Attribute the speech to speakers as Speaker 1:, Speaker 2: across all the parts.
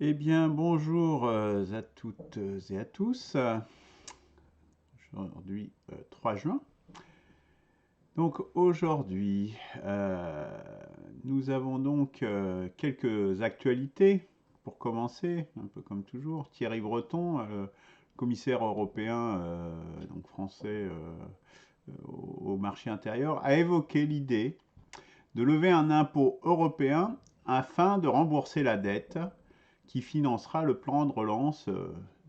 Speaker 1: Eh bien, bonjour à toutes et à tous. Aujourd'hui, 3 juin. Donc aujourd'hui, nous avons donc quelques actualités pour commencer, un peu comme toujours. Thierry Breton, commissaire européen, donc français au marché intérieur, a évoqué l'idée de lever un impôt européen afin de rembourser la dette qui financera le plan de relance,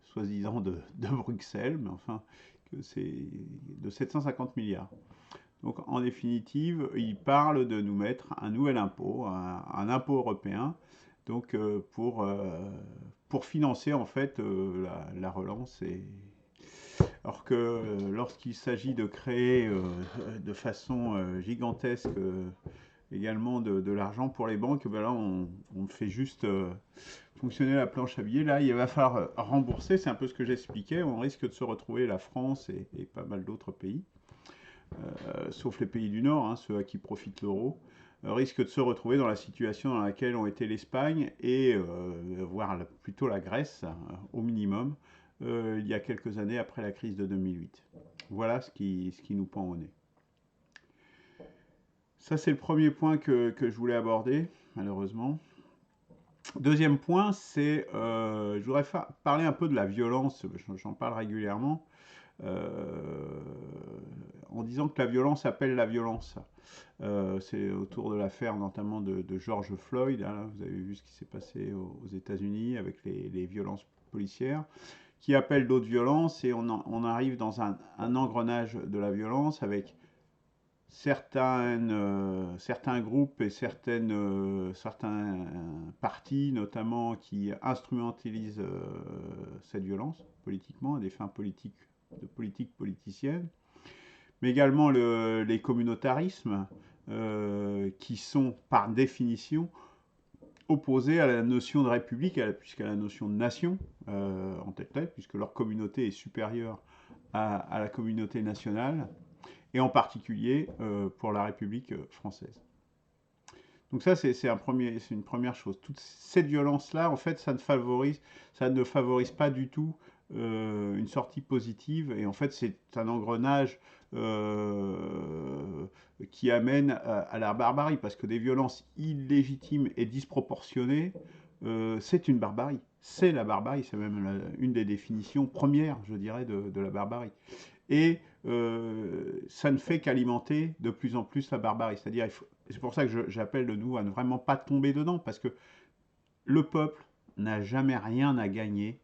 Speaker 1: soi-disant de Bruxelles, mais enfin, que c'est de 750 milliards. Donc en définitive, il parle de nous mettre un nouvel impôt, un impôt européen, donc pour financer en fait la relance. Alors que lorsqu'il s'agit de créer de façon gigantesque également de l'argent pour les banques, ben là on fait juste fonctionner la planche à billets. Là, il va falloir rembourser, c'est un peu ce que j'expliquais. On risque de se retrouver, la France et pas mal d'autres pays, sauf les pays du Nord, hein, ceux à qui profite l'euro, risquent de se retrouver dans la situation dans laquelle ont été l'Espagne et voire plutôt la Grèce, au minimum, il y a quelques années après la crise de 2008. Voilà ce qui nous pend au nez. Ça, c'est le premier point que je voulais aborder, malheureusement. Deuxième point, c'est, je voudrais parler un peu de la violence, j'en parle régulièrement, euh, en disant que la violence appelle la violence. C'est autour de l'affaire notamment de George Floyd, hein, vous avez vu ce qui s'est passé aux États-Unis avec les violences policières, qui appellent d'autres violences, et on arrive dans un engrenage de la violence avec certains groupes et certains partis notamment qui instrumentalisent cette violence politiquement à des fins politiques, de politique politicienne, mais également les communautarismes qui sont par définition opposés à la notion de république, puisqu'à la notion de nation en tête, puisque leur communauté est supérieure à la communauté nationale, et en particulier pour la République française. Donc ça, c'est une première chose. Toute cette violence-là, en fait, ça ne favorise pas du tout une sortie positive. Et en fait, c'est un engrenage qui amène à la barbarie, parce que des violences illégitimes et disproportionnées, c'est une barbarie. C'est la barbarie, c'est même une des définitions premières, je dirais, de la barbarie. Et ça ne fait qu'alimenter de plus en plus la barbarie. C'est-à-dire, c'est pour ça que j'appelle de nous à ne vraiment pas tomber dedans, parce que le peuple n'a jamais rien à gagner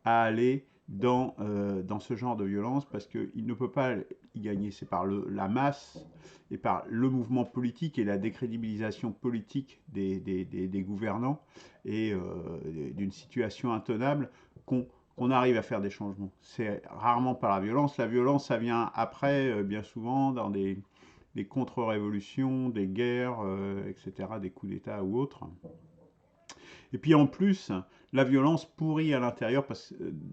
Speaker 1: à aller dans ce genre de violence, parce qu'il ne peut pas y gagner. C'est par la masse et par le mouvement politique et la décrédibilisation politique des gouvernants et d'une situation intenable qu'on arrive à faire des changements. C'est rarement par la violence. La violence, ça vient après, bien souvent, dans des contre-révolutions, des guerres, etc., des coups d'État ou autres. Et puis en plus, la violence pourrit à l'intérieur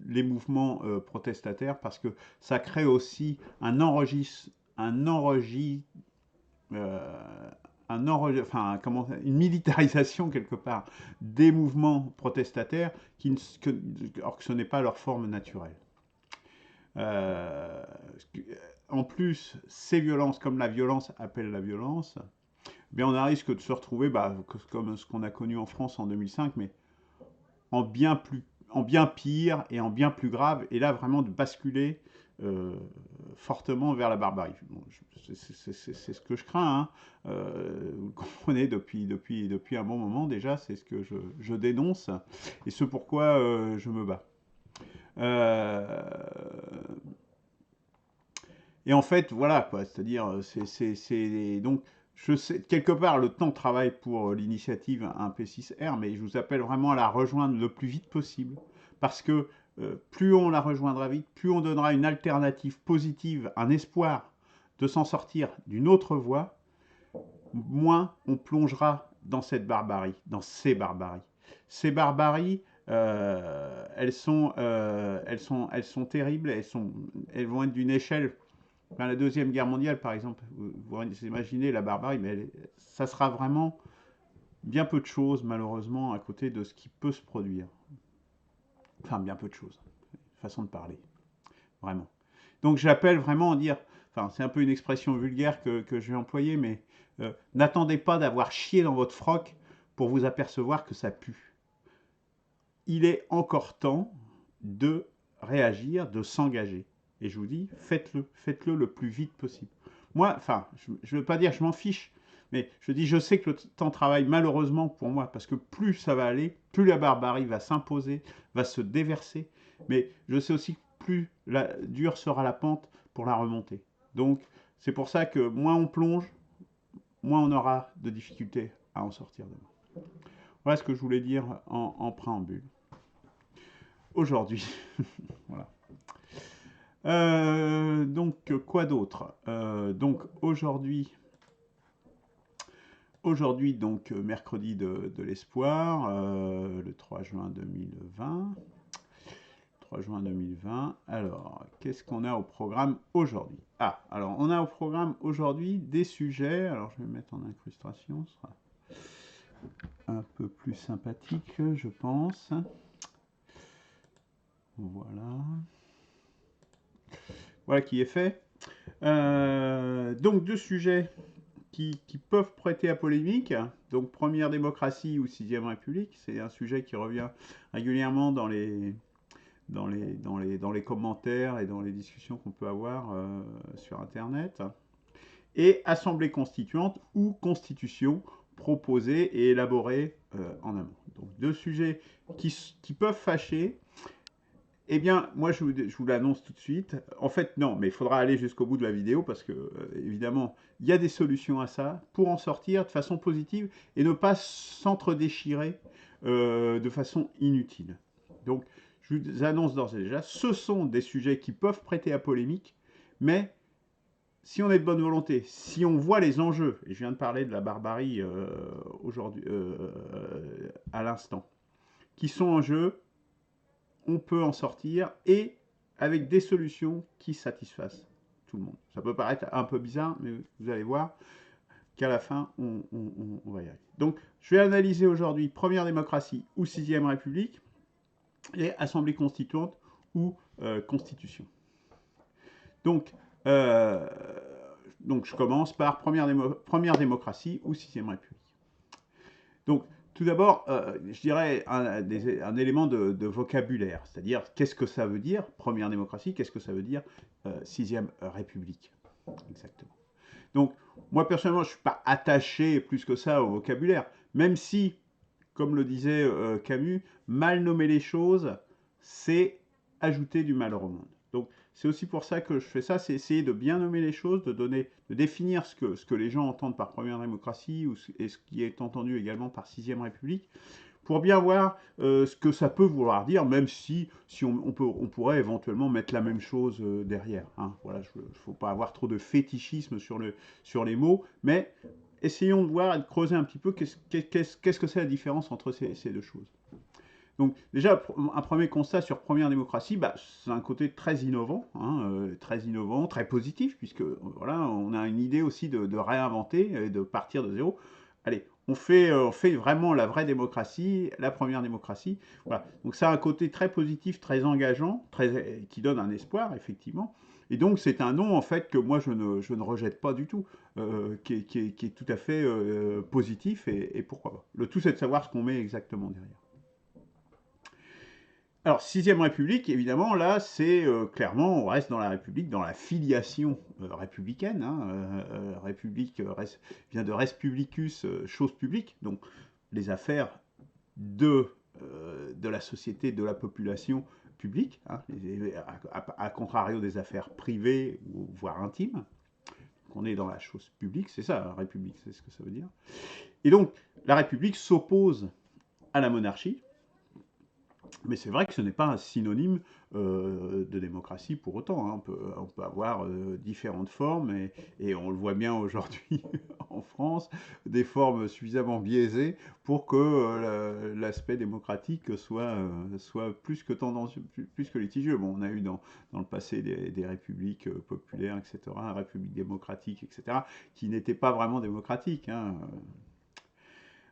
Speaker 1: les mouvements protestataires, parce que ça crée aussi un enregistre, euh, enfin, une militarisation quelque part des mouvements protestataires, alors que ce n'est pas leur forme naturelle. Euh, En plus, ces violences, comme la violence appelle la violence, eh bien on a risque de se retrouver comme ce qu'on a connu en France en 2005, mais en bien, en bien pire et en bien plus grave, et là vraiment de basculer fortement vers la barbarie. Bon, c'est ce que je crains, hein. Vous le comprenez depuis un bon moment déjà, c'est ce que je dénonce, et ce pourquoi je me bats. Euh, et en fait, voilà, quoi, c'est-à-dire, donc, je sais, quelque part, le temps travaille pour l'initiative 1P6R, mais je vous appelle vraiment à la rejoindre le plus vite possible, parce que plus on la rejoindra vite, plus on donnera une alternative positive, un espoir de s'en sortir d'une autre voie, moins on plongera dans cette barbarie, dans ces barbaries. Ces barbaries, elles sont terribles, elles vont être d'une échelle. Enfin, la Deuxième Guerre mondiale, par exemple, vous imaginez la barbarie, mais ça sera vraiment bien peu de choses, malheureusement, à côté de ce qui peut se produire. Enfin, bien peu de choses. Façon de parler, vraiment. Donc j'appelle vraiment à dire, enfin c'est un peu une expression vulgaire que je vais employer, mais n'attendez pas d'avoir chié dans votre froc pour vous apercevoir que ça pue. Il est encore temps de réagir, de s'engager. Et je vous dis, faites-le le plus vite possible. Moi, enfin, je ne veux pas dire je m'en fiche, mais je dis, je sais que le temps travaille malheureusement pour moi, parce que plus ça va aller, plus la barbarie va s'imposer, va se déverser, mais je sais aussi que plus dure sera la pente pour la remonter. Donc, c'est pour ça que moins on plonge, moins on aura de difficultés à en sortir demain. Voilà ce que je voulais dire en préambule. Aujourd'hui. Voilà. Donc, quoi d'autre donc, aujourd'hui, donc, mercredi de l'espoir, le 3 juin 2020. 3 juin 2020. Alors, qu'est-ce qu'on a au programme aujourd'hui? Ah, alors, on a au programme aujourd'hui des sujets. Alors, je vais mettre en incrustation, ce sera un peu plus sympathique, je pense. Voilà. Voilà qui est fait. Donc, deux sujets qui peuvent prêter à polémique. Donc, première démocratie ou sixième république, c'est un sujet qui revient régulièrement dans les commentaires et dans les discussions qu'on peut avoir sur Internet. Et assemblée constituante ou constitution proposée et élaborée en amont. Donc, deux sujets qui peuvent fâcher. Eh bien, moi, je vous l'annonce tout de suite. En fait, non, mais il faudra aller jusqu'au bout de la vidéo parce que, évidemment, il y a des solutions à ça pour en sortir de façon positive et ne pas s'entre-déchirer de façon inutile. Donc, je vous annonce d'ores et déjà, ce sont des sujets qui peuvent prêter à polémique, mais si on est de bonne volonté, si on voit les enjeux, et je viens de parler de la barbarie aujourd'hui, à l'instant, qui sont en jeu, on peut en sortir et avec des solutions qui satisfassent tout le monde. Ça peut paraître un peu bizarre, mais vous allez voir qu'à la fin, on va y arriver. Donc, je vais analyser aujourd'hui première démocratie ou sixième république et assemblée constituante ou constitution. Donc, euh, donc, je commence par première démocratie ou sixième république. Donc, tout d'abord, je dirais un élément de vocabulaire, c'est-à-dire qu'est-ce que ça veut dire première démocratie, qu'est-ce que ça veut dire sixième république, exactement. Donc, moi personnellement, je ne suis pas attaché plus que ça au vocabulaire, même si, comme le disait Camus, mal nommer les choses, c'est ajouter du malheur au monde. Donc, c'est aussi pour ça que je fais ça, c'est essayer de bien nommer les choses, de définir ce que les gens entendent par première démocratie et ce qui est entendu également par sixième république, pour bien voir ce que ça peut vouloir dire, même si on pourrait éventuellement mettre la même chose derrière. Hein. Voilà, il ne faut pas avoir trop de fétichisme sur les mots, mais essayons de voir et de creuser un petit peu qu'est-ce que c'est la différence entre ces deux choses. Donc déjà, un premier constat sur première démocratie, bah, c'est un côté très innovant, hein, très positif, puisque voilà, on a une idée aussi de réinventer et de partir de zéro. Allez, on fait vraiment la vraie démocratie, la première démocratie. Voilà. Donc ça a un côté très positif, très engageant, qui donne un espoir, effectivement. Et donc c'est un nom en fait que moi je ne rejette pas du tout, qui est tout à fait positif et pourquoi pas. Le tout c'est de savoir ce qu'on met exactement derrière. Alors, sixième République, évidemment, là, c'est clairement, on reste dans la République, dans la filiation républicaine. Hein, République vient de res publicus, chose publique, donc les affaires de la société, de la population publique, hein, à contrario des affaires privées, ou, voire intimes. On est dans la chose publique, c'est ça, la République, c'est ce que ça veut dire. Et donc, la République s'oppose à la monarchie, mais c'est vrai que ce n'est pas un synonyme de démocratie pour autant. Hein. On peut avoir différentes formes et on le voit bien aujourd'hui en France, des formes suffisamment biaisées pour que l'aspect démocratique soit plus que tendancieux, plus que litigieux. Bon, on a eu dans le passé des républiques populaires, etc., républiques démocratiques, etc., qui n'étaient pas vraiment démocratiques. Hein.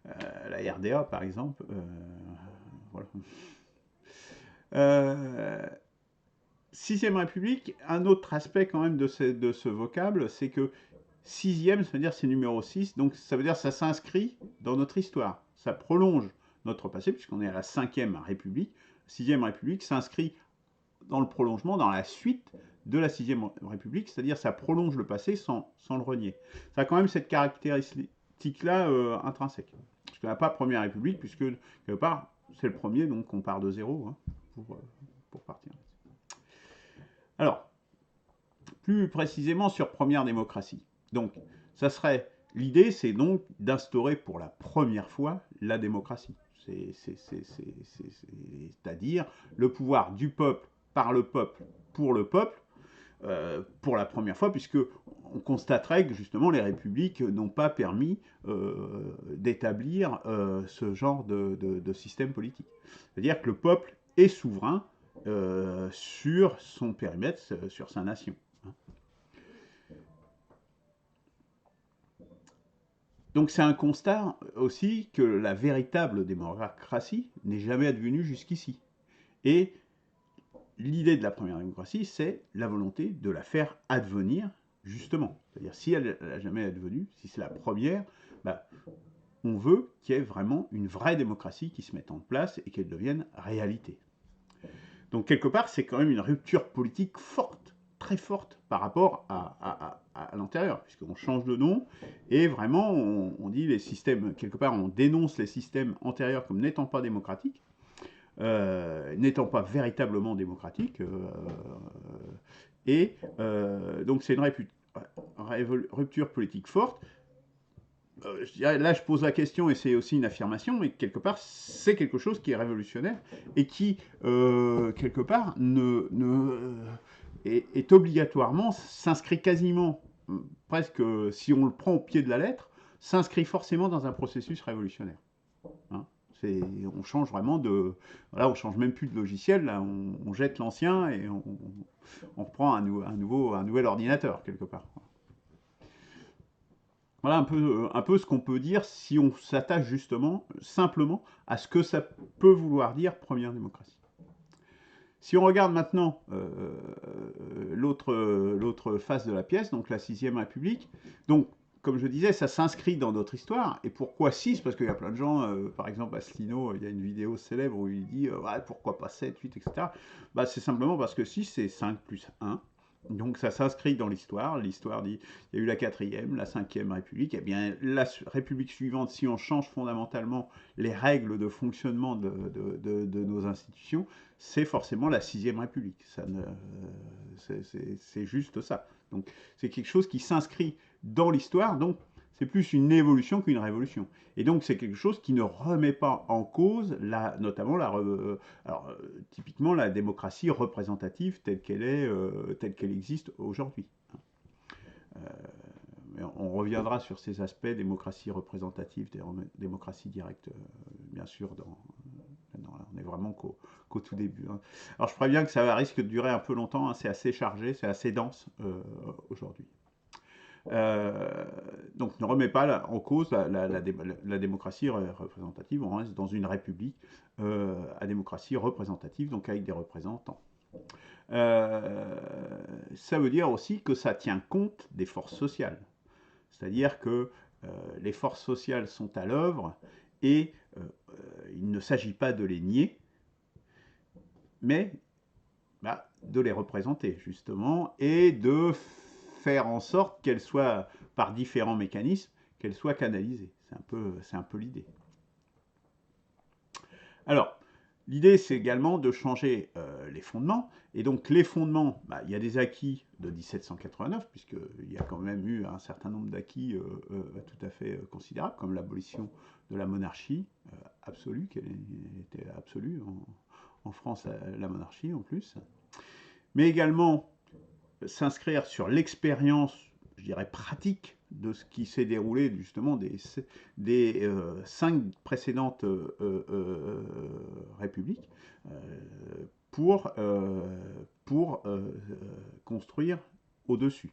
Speaker 1: la RDA par exemple. Voilà. Euh, Sixième République, un autre aspect quand même de ce vocable, c'est que sixième, ça veut dire c'est numéro 6, donc ça veut dire ça s'inscrit dans notre histoire. Ça prolonge notre passé, puisqu'on est à la cinquième République. Sixième République s'inscrit dans le prolongement, dans la suite de la sixième République, c'est-à-dire ça prolonge le passé sans le renier. Ça a quand même cette caractéristique-là intrinsèque. Parce qu'on n'a pas Première République, puisque quelque part, c'est le premier, donc on part de zéro hein, pour partir. Alors, plus précisément sur première démocratie. Donc, ça serait l'idée, c'est donc d'instaurer pour la première fois la démocratie. C'est-à-dire le pouvoir du peuple par le peuple pour la première fois, puisque on constaterait que justement les républiques n'ont pas permis d'établir ce genre de système politique. C'est-à-dire que le peuple est souverain sur son périmètre, sur sa nation. Donc c'est un constat aussi que la véritable démocratie n'est jamais advenue jusqu'ici. Et l'idée de la première démocratie, c'est la volonté de la faire advenir justement. C'est-à-dire si elle n'a jamais advenu, si c'est la première, bah, on veut qu'il y ait vraiment une vraie démocratie qui se mette en place et qu'elle devienne réalité. Donc quelque part, c'est quand même une rupture politique forte, très forte par rapport à l'antérieur, puisqu'on change de nom et vraiment on dit les systèmes, quelque part on dénonce les systèmes antérieurs comme n'étant pas démocratiques, n'étant pas véritablement démocratiques, et donc c'est une rupture politique forte. Je dirais, là, je pose la question et c'est aussi une affirmation, mais quelque part, c'est quelque chose qui est révolutionnaire et qui, quelque part, est obligatoirement, s'inscrit quasiment, presque, si on le prend au pied de la lettre, s'inscrit forcément dans un processus révolutionnaire. Hein, on change vraiment de... Là, on change même plus de logiciel, là, on jette l'ancien et on reprend un nouvel ordinateur, quelque part. Voilà un peu ce qu'on peut dire si on s'attache justement, simplement, à ce que ça peut vouloir dire première démocratie. Si on regarde maintenant l'autre face de la pièce, donc la sixième République, donc comme je disais, ça s'inscrit dans notre histoire. Et pourquoi 6? Parce qu'il y a plein de gens, par exemple Asselineau, il y a une vidéo célèbre où il dit ouais, pourquoi pas 7, 8, etc. Bah, c'est simplement parce que 6, c'est 5 plus 1. Donc ça s'inscrit dans l'histoire. L'histoire dit il y a eu la quatrième, la cinquième République. Et bien la République suivante, si on change fondamentalement les règles de fonctionnement de nos institutions, c'est forcément la sixième République. C'est juste ça. Donc c'est quelque chose qui s'inscrit dans l'histoire, donc c'est plus une évolution qu'une révolution. Et donc c'est quelque chose qui ne remet pas en cause, notamment typiquement la démocratie représentative telle qu'elle existe aujourd'hui. On reviendra sur ces aspects, démocratie représentative, démocratie directe, bien sûr, on est vraiment qu'au tout début. Hein. Alors je préviens que ça risque de durer un peu longtemps, hein, c'est assez chargé, c'est assez dense aujourd'hui. Donc ne remet pas en cause la démocratie représentative, on reste dans une république à démocratie représentative, donc avec des représentants. Ça veut dire aussi que ça tient compte des forces sociales. C'est-à-dire que les forces sociales sont à l'œuvre et il ne s'agit pas de les nier, mais de les représenter justement et de faire en sorte qu'elles soient, par différents mécanismes, qu'elles soient canalisées. C'est un peu l'idée. Alors, l'idée, c'est également de changer les fondements. Et donc, les fondements, il y a des acquis de 1789, puisqu'il y a quand même eu un certain nombre d'acquis tout à fait considérables, comme l'abolition de la monarchie absolue, qui était absolue en France, la monarchie en plus. Mais également s'inscrire sur l'expérience, je dirais, pratique de ce qui s'est déroulé justement des 5 précédentes républiques pour construire au-dessus.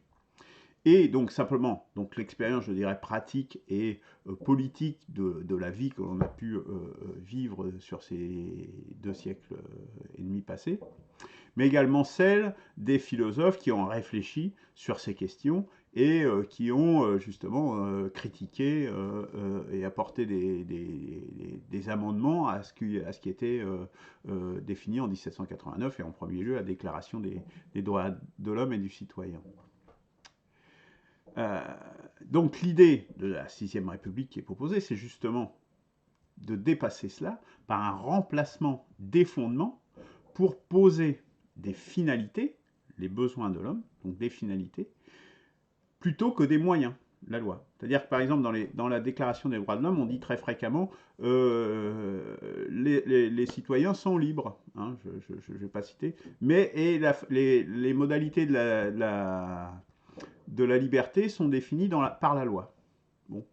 Speaker 1: Et donc simplement, donc l'expérience, je dirais, pratique et politique de la vie que l'on a pu vivre sur ces 2 siècles et demi passés, mais également celle des philosophes qui ont réfléchi sur ces questions et qui ont justement critiqué et apporté des amendements à ce qui était défini en 1789 et en premier lieu la Déclaration des droits de l'homme et du citoyen. Euh, donc l'idée de la Sixième République qui est proposée, c'est justement de dépasser cela par un remplacement des fondements pour poser des finalités, les besoins de l'homme, donc des finalités, plutôt que des moyens, la loi. C'est-à-dire que par exemple dans la Déclaration des droits de l'homme, on dit très fréquemment les citoyens sont libres, hein, je ne vais pas citer, mais et les modalités de la liberté sont définies par la loi. Bon.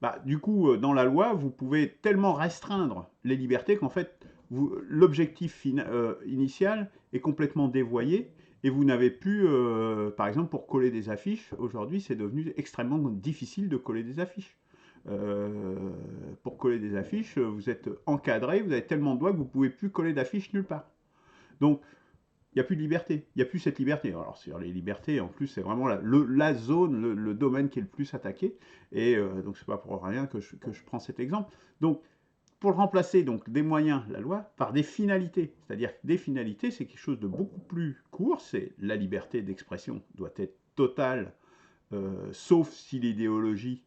Speaker 1: Bah, du coup, dans la loi, vous pouvez tellement restreindre les libertés qu'en fait, l'objectif initial est complètement dévoyé et vous n'avez plus, par exemple, pour coller des affiches, aujourd'hui, c'est devenu extrêmement difficile de coller des affiches. Pour coller des affiches, vous êtes encadré, vous avez tellement de doigts que vous ne pouvez plus coller d'affiches nulle part. Donc, il n'y a plus de liberté, il n'y a plus cette liberté. Alors sur les libertés, en plus, c'est vraiment la zone, le domaine qui est le plus attaqué. Et donc c'est pas pour rien que je prends cet exemple. Donc pour le remplacer, donc des moyens, la loi, par des finalités. C'est-à-dire que des finalités, c'est quelque chose de beaucoup plus court. C'est la liberté d'expression doit être totale, sauf si l'idéologie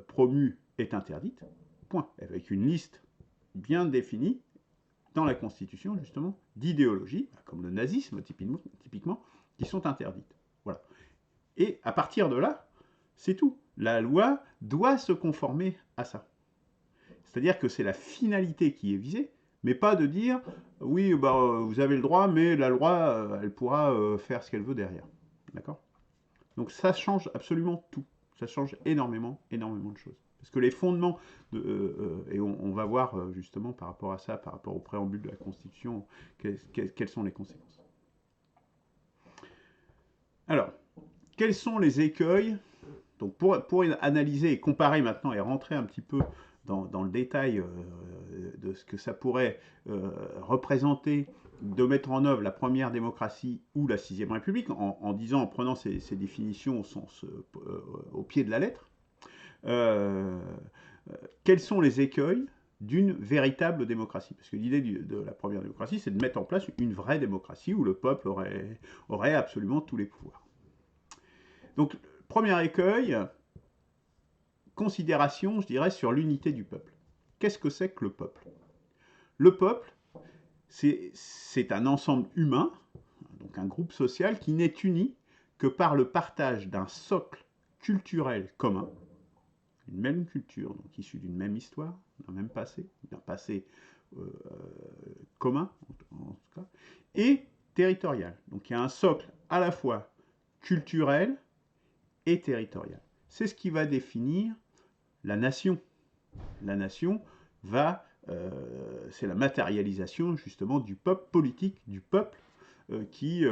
Speaker 1: promue est interdite. Point. Avec une liste bien définie dans la Constitution, justement, d'idéologies, comme le nazisme, typiquement, qui sont interdites. Voilà. Et à partir de là, c'est tout. La loi doit se conformer à ça. C'est-à-dire que c'est la finalité qui est visée, mais pas de dire, oui, bah, vous avez le droit, mais la loi, elle pourra faire ce qu'elle veut derrière. D'accord? Donc ça change absolument tout. Ça change énormément, énormément de choses. Parce que les fondements, et on va voir justement par rapport à ça, par rapport au préambule de la Constitution, quelles sont les conséquences. Alors, quels sont les écueils? Donc pour analyser et comparer maintenant et rentrer un petit peu dans le détail de ce que ça pourrait représenter de mettre en œuvre la première démocratie ou la sixième république, en prenant ces définitions au pied de la lettre, quels sont les écueils d'une véritable démocratie? Parce que l'idée de la première démocratie, c'est de mettre en place une vraie démocratie où le peuple aurait absolument tous les pouvoirs. Donc, premier écueil, considération, je dirais, sur l'unité du peuple. Qu'est-ce que c'est que le peuple? Le peuple, c'est un ensemble humain, donc un groupe social qui n'est uni que par le partage d'un socle culturel commun, une même culture, donc issue d'une même histoire, d'un même passé, d'un passé commun, en tout cas, et territorial. Donc il y a un socle à la fois culturel et territorial. C'est ce qui va définir la nation. La nation c'est la matérialisation justement du peuple politique, du peuple qui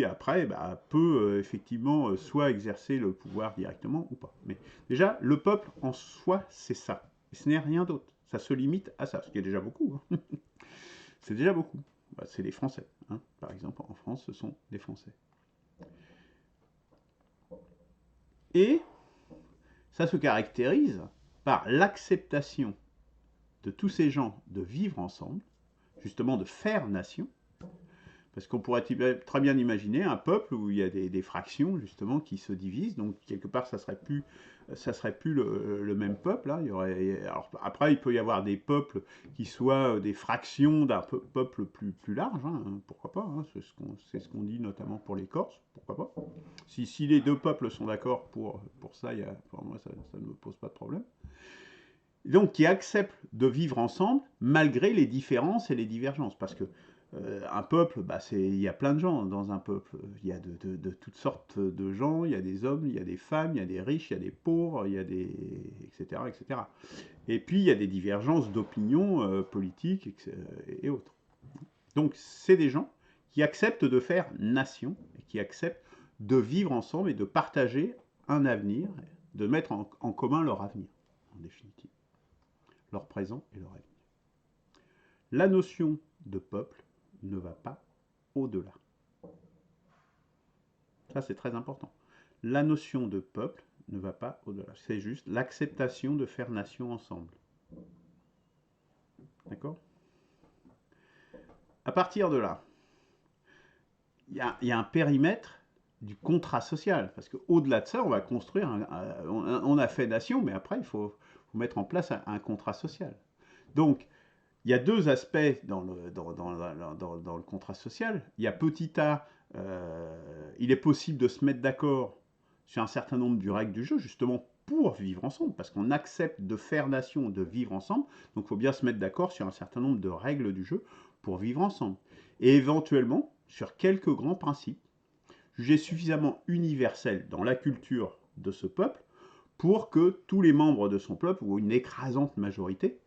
Speaker 1: après peut effectivement soit exercer le pouvoir directement ou pas. Mais déjà, le peuple en soi, c'est ça. Et ce n'est rien d'autre. Ça se limite à ça, ce qui est déjà beaucoup. Hein. C'est déjà beaucoup. Bah, c'est les Français. Hein. Par exemple, en France, ce sont les Français. Et ça se caractérise par l'acceptation de tous ces gens de vivre ensemble, justement de faire nation, parce qu'on pourrait très bien imaginer un peuple où il y a des fractions justement qui se divisent, donc quelque part ça serait plus le même peuple. Hein. Alors, après il peut y avoir des peuples qui soient des fractions d'un peuple plus large, hein, pourquoi pas, hein, c'est ce qu'on dit notamment pour les Corses, pourquoi pas. Si les deux peuples sont d'accord pour ça, pour moi ça ne me pose pas de problème. Donc qui acceptent de vivre ensemble malgré les différences et les divergences, parce que un peuple, il y a plein de gens dans un peuple. Il y a de toutes sortes de gens. Il y a des hommes, il y a des femmes, il y a des riches, il y a des pauvres, il y a des etc. etc. Et puis il y a des divergences d'opinion politiques et autres. Donc c'est des gens qui acceptent de faire nation et qui acceptent de vivre ensemble et de partager un avenir, de mettre en commun leur avenir, en définitive, leur présent et leur avenir. La notion de peuple ne va pas au-delà. Ça, c'est très important. La notion de peuple ne va pas au-delà. C'est juste l'acceptation de faire nation ensemble. D'accord? À partir de là, il y a un périmètre du contrat social. Parce qu'au-delà de ça, on va construire, on a fait nation, mais après, il faut mettre en place un contrat social. Donc, il y a deux aspects dans le contrat social. Il y a petit a, il est possible de se mettre d'accord sur un certain nombre de règles du jeu, justement pour vivre ensemble, parce qu'on accepte de faire nation, de vivre ensemble, donc il faut bien se mettre d'accord sur un certain nombre de règles du jeu pour vivre ensemble. Et éventuellement, sur quelques grands principes, jugés suffisamment universels dans la culture de ce peuple, pour que tous les membres de son peuple, ou une écrasante majorité,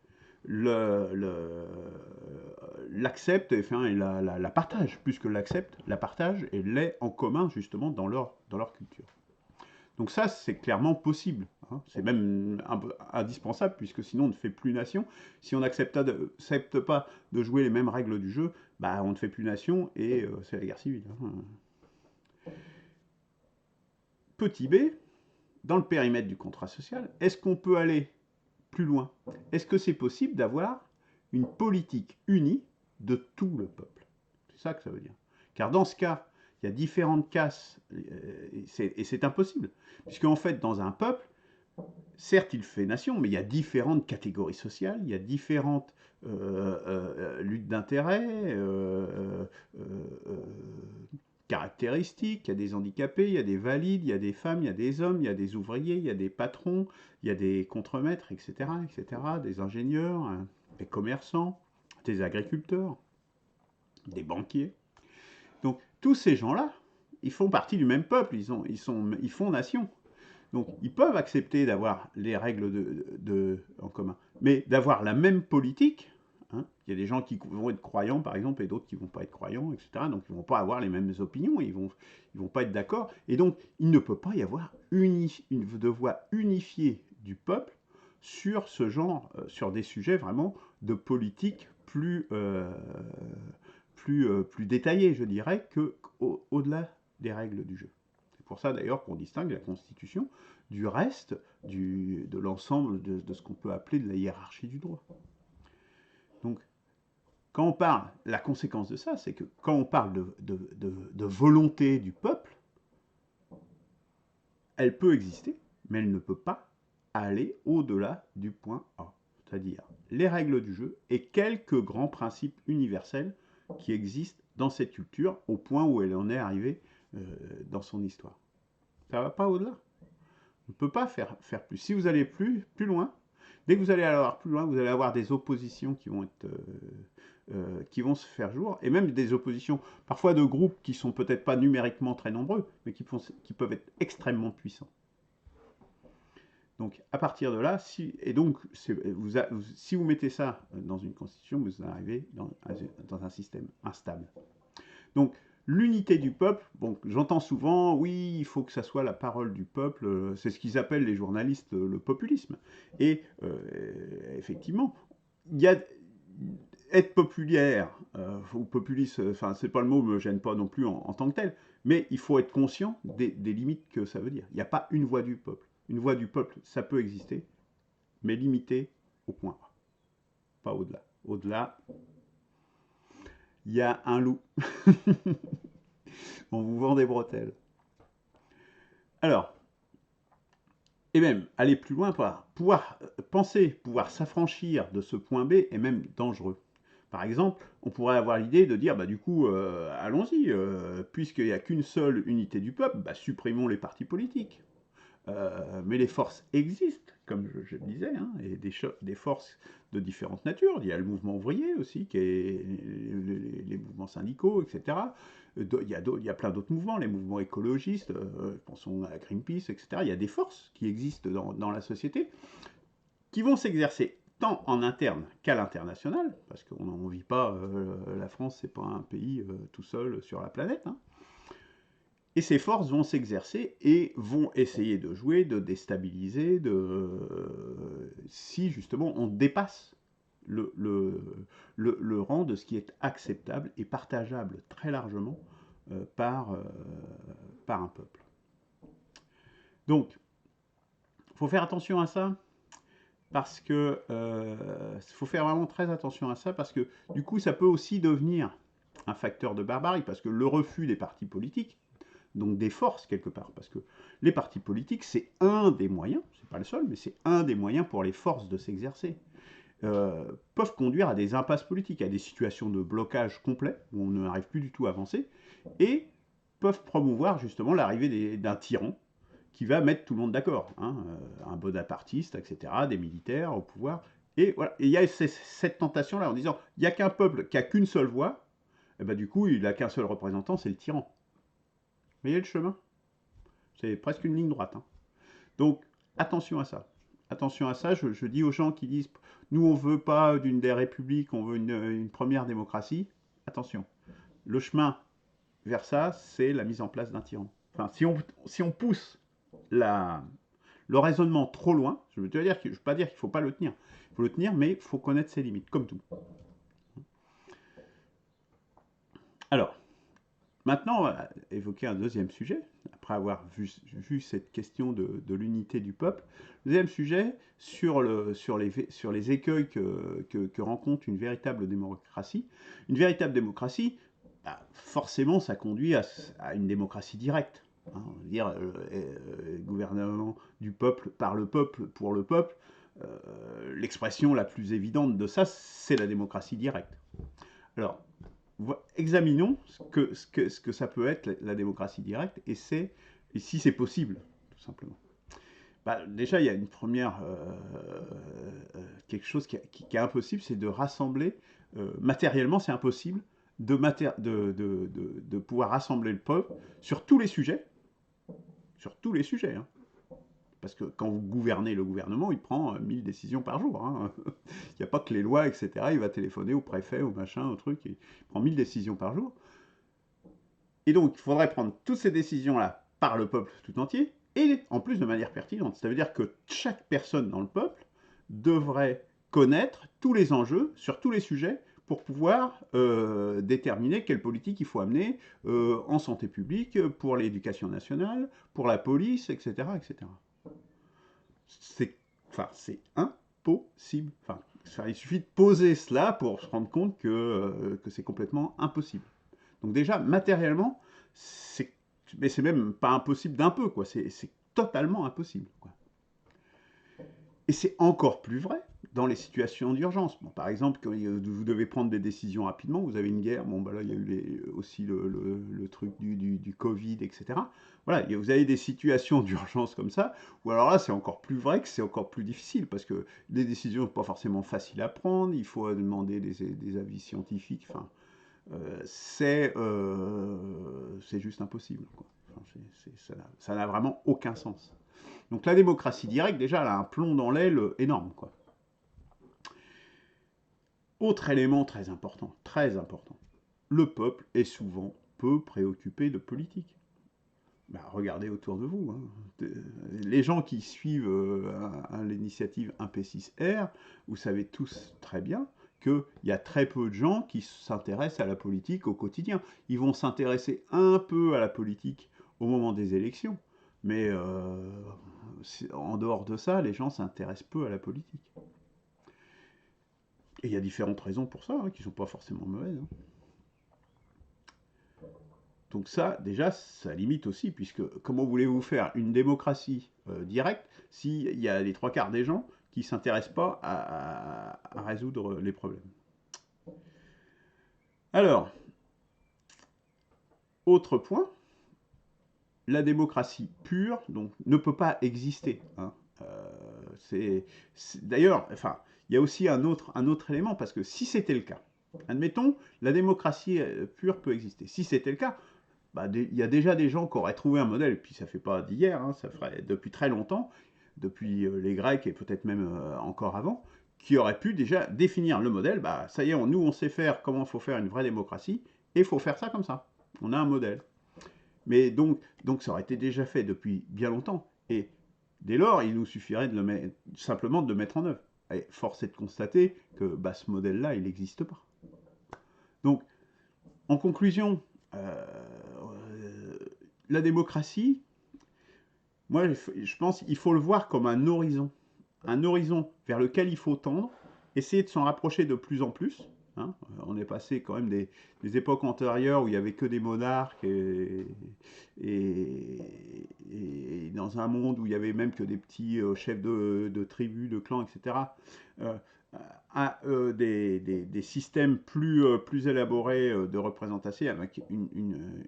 Speaker 1: l'acceptent et la partagent, plus que l'acceptent, la partagent et l'aient en commun justement dans leur culture. Donc ça, c'est clairement possible. Hein. C'est même un peu indispensable, puisque sinon on ne fait plus nation. Si on n'accepte pas de jouer les mêmes règles du jeu, bah, on ne fait plus nation et c'est la guerre civile. Hein. Petit b, dans le périmètre du contrat social, est-ce qu'on peut aller plus loin? Est-ce que c'est possible d'avoir une politique unie de tout le peuple? C'est ça que ça veut dire. Car dans ce cas, il y a différentes castes, et c'est impossible. Puisqu'en fait, dans un peuple, certes, il fait nation, mais il y a différentes catégories sociales, il y a différentes luttes d'intérêts, caractéristiques, il y a des handicapés, il y a des valides, il y a des femmes, il y a des hommes, il y a des ouvriers, il y a des patrons, il y a des contremaîtres, etc., des ingénieurs, des commerçants, des agriculteurs, des banquiers. Donc tous ces gens-là, ils font partie du même peuple, ils font nation. Donc ils peuvent accepter d'avoir les règles en commun, mais d'avoir la même politique. Hein, il y a des gens qui vont être croyants, par exemple, et d'autres qui ne vont pas être croyants, etc. Donc ils ne vont pas avoir les mêmes opinions, ils vont pas être d'accord. Et donc il ne peut pas y avoir une voix unifiée du peuple sur ce genre, sur des sujets vraiment de politique plus détaillés, je dirais, qu'au-delà des règles du jeu. C'est pour ça d'ailleurs qu'on distingue la Constitution du reste de l'ensemble de ce qu'on peut appeler de la hiérarchie du droit. Donc, quand on parle, la conséquence de ça, c'est que quand on parle de volonté du peuple, elle peut exister, mais elle ne peut pas aller au-delà du point A, c'est-à-dire les règles du jeu et quelques grands principes universels qui existent dans cette culture au point où elle en est arrivée dans son histoire. Ça ne va pas au-delà. On ne peut pas faire plus. Si vous allez plus loin, dès que vous allez avoir plus loin, vous allez avoir des oppositions qui vont se faire jour, et même des oppositions, parfois de groupes qui sont peut-être pas numériquement très nombreux, mais qui peuvent être extrêmement puissants. Donc à partir de là, si vous mettez ça dans une constitution, vous arrivez dans un système instable. Donc l'unité du peuple, bon, j'entends souvent, oui, il faut que ça soit la parole du peuple, c'est ce qu'ils appellent les journalistes le populisme. Et effectivement, il y a être populaire ou populiste, enfin c'est pas le mot, me gêne pas non plus en tant que tel, mais il faut être conscient des limites que ça veut dire. Il n'y a pas une voix du peuple. Une voix du peuple, ça peut exister, mais limité au point A, pas au-delà. Au-delà, il y a un loup. On vous vend des bretelles. Alors, et même aller plus loin, pouvoir s'affranchir de ce point B est même dangereux. Par exemple, on pourrait avoir l'idée de dire, bah, du coup, allons-y, puisqu'il n'y a qu'une seule unité du peuple, bah, supprimons les partis politiques. Mais les forces existent, comme je le disais, hein, et des forces de différentes natures. Il y a le mouvement ouvrier aussi, qui est les mouvements syndicaux, etc. Il y a plein d'autres mouvements, les mouvements écologistes, pensons à Greenpeace, etc. Il y a des forces qui existent dans la société, qui vont s'exercer tant en interne qu'à l'international, parce qu'on n'en vit pas, la France, c'est pas un pays tout seul sur la planète, hein. Et ces forces vont s'exercer et vont essayer de jouer, de déstabiliser, si justement on dépasse le rang de ce qui est acceptable et partageable très largement par un peuple. Donc, il faut faire attention à ça, parce que faut faire vraiment très attention à ça, parce que du coup, ça peut aussi devenir un facteur de barbarie, parce que le refus des partis politiques, donc des forces quelque part, parce que les partis politiques, c'est un des moyens, c'est pas le seul, mais c'est un des moyens pour les forces de s'exercer, peuvent conduire à des impasses politiques, à des situations de blocage complet, où on n'arrive plus du tout à avancer, et peuvent promouvoir justement l'arrivée d'un tyran, qui va mettre tout le monde d'accord, hein, un bonapartiste, etc., des militaires au pouvoir. Et voilà. Et il y a cette tentation-là en disant, il n'y a qu'un peuple qui a qu'une seule voix, et ben du coup, il n'a qu'un seul représentant, c'est le tyran. Vous voyez le chemin? C'est presque une ligne droite. Hein. Donc, attention à ça. Attention à ça, je dis aux gens qui disent, nous on ne veut pas d'une des républiques, on veut une première démocratie. Attention, le chemin vers ça, c'est la mise en place d'un tyran. Enfin, si on pousse le raisonnement trop loin, je veux pas dire qu'il ne faut pas le tenir. Il faut le tenir, mais il faut connaître ses limites, comme tout. Alors, maintenant, on va évoquer un deuxième sujet, après avoir vu cette question de l'unité du peuple. Deuxième sujet, sur les écueils que rencontre une véritable démocratie. Une véritable démocratie, bah, forcément, ça conduit à une démocratie directe. Hein, on veut dire gouvernement du peuple, par le peuple, pour le peuple. L'expression la plus évidente de ça, c'est la démocratie directe. Alors, examinons ce que ça peut être la démocratie directe et si c'est possible, tout simplement. Bah, déjà, il y a une première quelque chose qui est impossible, c'est de rassembler matériellement, c'est impossible de pouvoir rassembler le peuple sur tous les sujets, hein. Parce que quand vous gouvernez le gouvernement, il prend 1000 décisions par jour. Hein. Il n'y a pas que les lois, etc. Il va téléphoner au préfet, au machin, au truc, et il prend 1000 décisions par jour. Et donc, il faudrait prendre toutes ces décisions-là par le peuple tout entier, et en plus de manière pertinente. Ça veut dire que chaque personne dans le peuple devrait connaître tous les enjeux sur tous les sujets pour pouvoir déterminer quelle politique il faut amener en santé publique, pour l'éducation nationale, pour la police, etc. etc. C'est impossible. Il suffit de poser cela pour se rendre compte que c'est complètement impossible. Donc déjà, matériellement, mais c'est même pas impossible d'un peu, quoi. C'est totalement impossible, quoi. Et c'est encore plus vrai dans les situations d'urgence. Bon, par exemple, quand vous devez prendre des décisions rapidement, vous avez une guerre, bon, bah là, il y a eu aussi le truc du Covid, etc. Voilà, vous avez des situations d'urgence comme ça, ou alors là, c'est encore plus vrai que c'est encore plus difficile, parce que les décisions ne sont pas forcément faciles à prendre, il faut demander des avis scientifiques, enfin, c'est juste impossible, quoi. Enfin, ça n'a vraiment aucun sens. Donc la démocratie directe, déjà, elle a un plomb dans l'aile énorme, quoi. Autre élément très important, le peuple est souvent peu préoccupé de politique. Bah, regardez autour de vous. Hein. Les gens qui suivent l'initiative 1P6R, vous savez tous très bien qu'il y a très peu de gens qui s'intéressent à la politique au quotidien. Ils vont s'intéresser un peu à la politique au moment des élections, mais en dehors de ça, les gens s'intéressent peu à la politique. Et il y a différentes raisons pour ça, hein, qui ne sont pas forcément mauvaises. Hein. Donc ça, déjà, ça limite aussi, puisque comment voulez-vous faire une démocratie directe s'il y a les trois quarts des gens qui ne s'intéressent pas à résoudre les problèmes? Alors, autre point, la démocratie pure donc, ne peut pas exister. Hein. D'ailleurs, enfin, il y a aussi un autre élément, parce que si c'était le cas, admettons, la démocratie pure peut exister. Si c'était le cas, bah, il y a déjà des gens qui auraient trouvé un modèle, et puis ça ne fait pas d'hier, hein, ça ferait depuis très longtemps, depuis les Grecs et peut-être même encore avant, qui auraient pu déjà définir le modèle. Bah, ça y est, nous on sait faire comment il faut faire une vraie démocratie, et il faut faire ça comme ça. On a un modèle. Mais donc ça aurait été déjà fait depuis bien longtemps. Et dès lors, il nous suffirait simplement de le mettre en œuvre. Et force est de constater que bah, ce modèle-là, il n'existe pas. Donc, en conclusion, la démocratie, moi, je pense qu'il faut le voir comme un horizon vers lequel il faut tendre, essayer de s'en rapprocher de plus en plus. Hein. On est passé quand même des époques antérieures où il n'y avait que des monarques et dans un monde où il n'y avait même que des petits chefs de tribus, de clans, etc. euh, à des systèmes plus élaborés de représentation avec une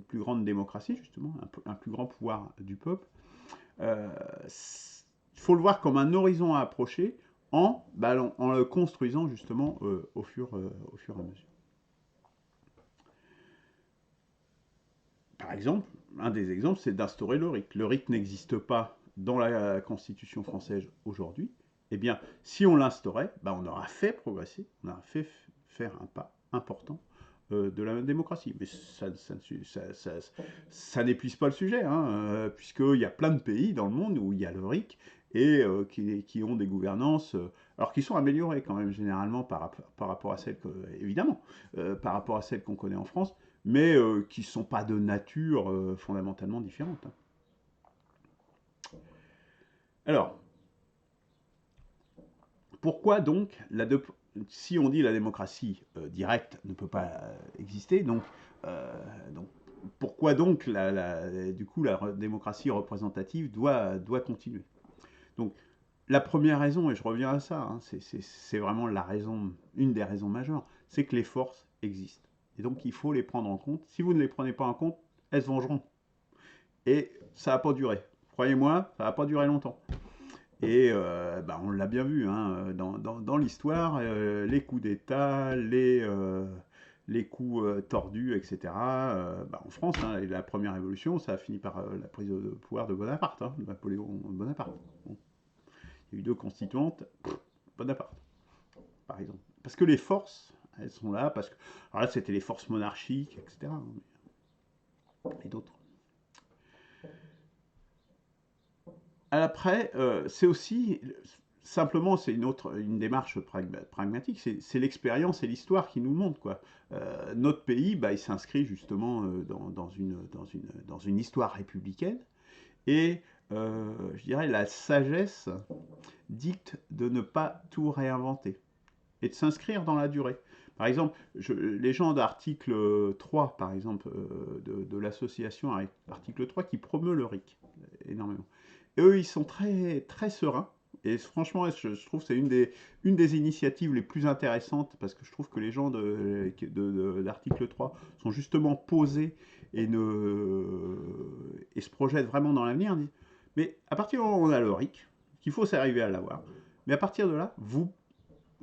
Speaker 1: plus grande démocratie, justement, un plus grand pouvoir du peuple. Il faut le voir comme un horizon à approcher en le construisant justement au fur et à mesure. Par exemple, un des exemples, c'est d'instaurer le RIC. Le RIC n'existe pas dans la Constitution française aujourd'hui. Eh bien, si on l'instaurait, on aura fait progresser, on aura fait faire un pas important de la démocratie. Mais ça n'épuise pas le sujet, hein, puisqu'il y a plein de pays dans le monde où il y a le RIC et qui ont des gouvernances, alors qui sont améliorées quand même généralement par rapport à celles évidemment, par rapport à celles qu'on connaît en France, mais qui ne sont pas de nature fondamentalement différente. Hein. Alors, pourquoi donc, si on dit la démocratie directe ne peut pas exister, donc pourquoi donc du coup la démocratie représentative doit continuer? Donc la première raison, et je reviens à ça, hein, c'est vraiment une des raisons majeures, c'est que les forces existent. Et donc il faut les prendre en compte. Si vous ne les prenez pas en compte, elles se vengeront. Et ça n'a pas duré. Croyez-moi, ça n'a pas duré longtemps. Et on l'a bien vu hein, dans l'histoire, les coups d'État, les coups tordus, etc. En France, hein, la première révolution, ça a fini par la prise de pouvoir de Bonaparte, hein, de Napoléon Bonaparte. Bon. Il y a eu deux constituantes, Bonaparte, par exemple. Parce que les forces, elles sont là, parce que. Alors là, c'était les forces monarchiques, etc. Et d'autres. Après, c'est aussi simplement, c'est une démarche pragmatique, c'est l'expérience et l'histoire qui nous le montrent, quoi. Notre pays, il s'inscrit justement dans une histoire républicaine et je dirais la sagesse dicte de ne pas tout réinventer et de s'inscrire dans la durée. Par exemple, les gens d'article 3, par exemple, de l'association article 3 qui promeut le RIC énormément. Et eux, ils sont très, très sereins. Et franchement, je trouve que c'est une des initiatives les plus intéressantes parce que je trouve que les gens d'article 3 sont justement posés et se projettent vraiment dans l'avenir. Mais à partir du moment où on a le RIC, qu'il faut s'arriver à l'avoir, mais à partir de là, vous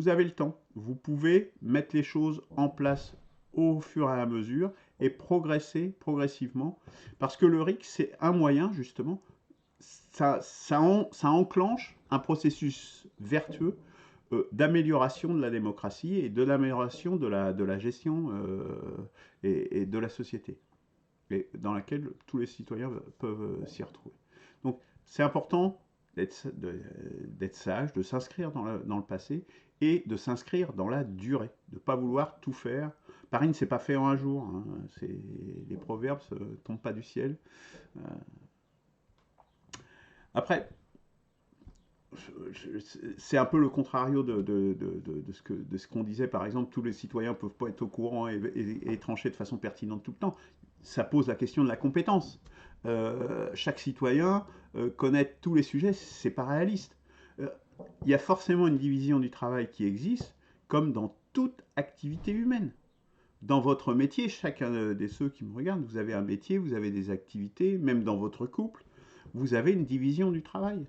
Speaker 1: avez le temps. Vous pouvez mettre les choses en place au fur et à mesure et progresser progressivement. Parce que le RIC, c'est un moyen, justement, ça enclenche un processus vertueux d'amélioration de la démocratie et de l'amélioration de la gestion et de la société, et dans laquelle tous les citoyens peuvent s'y retrouver. Donc c'est important d'être sage, de s'inscrire dans le passé et de s'inscrire dans la durée, de ne pas vouloir tout faire. Paris ne s'est pas fait en un jour, hein. Les proverbes ne tombent pas du ciel. Après, c'est un peu le contrario de ce qu'on disait, par exemple, tous les citoyens ne peuvent pas être au courant et trancher de façon pertinente tout le temps. Ça pose la question de la compétence. Chaque citoyen connaître tous les sujets, c'est pas réaliste. Il y a forcément une division du travail qui existe, comme dans toute activité humaine. Dans votre métier, chacun de ceux qui me regardent, vous avez un métier, vous avez des activités, même dans votre couple, vous avez une division du travail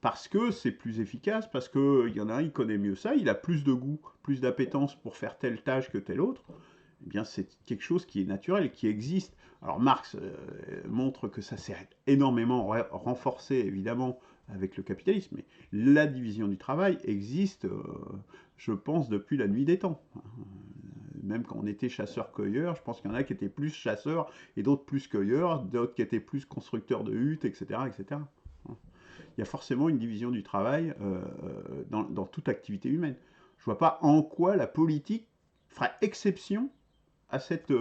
Speaker 1: parce que c'est plus efficace, parce qu'il y en a un, il connaît mieux ça, il a plus de goût, plus d'appétence pour faire telle tâche que telle autre, eh bien c'est quelque chose qui est naturel, qui existe. Alors Marx montre que ça s'est énormément renforcé, évidemment, avec le capitalisme, mais la division du travail existe, je pense, depuis la nuit des temps. même quand on était chasseurs-cueilleurs, je pense qu'il y en a qui étaient plus chasseurs et d'autres plus cueilleurs, d'autres qui étaient plus constructeurs de huttes, etc., etc. Il y a forcément une division du travail dans toute activité humaine. Je ne vois pas en quoi la politique fera exception à cette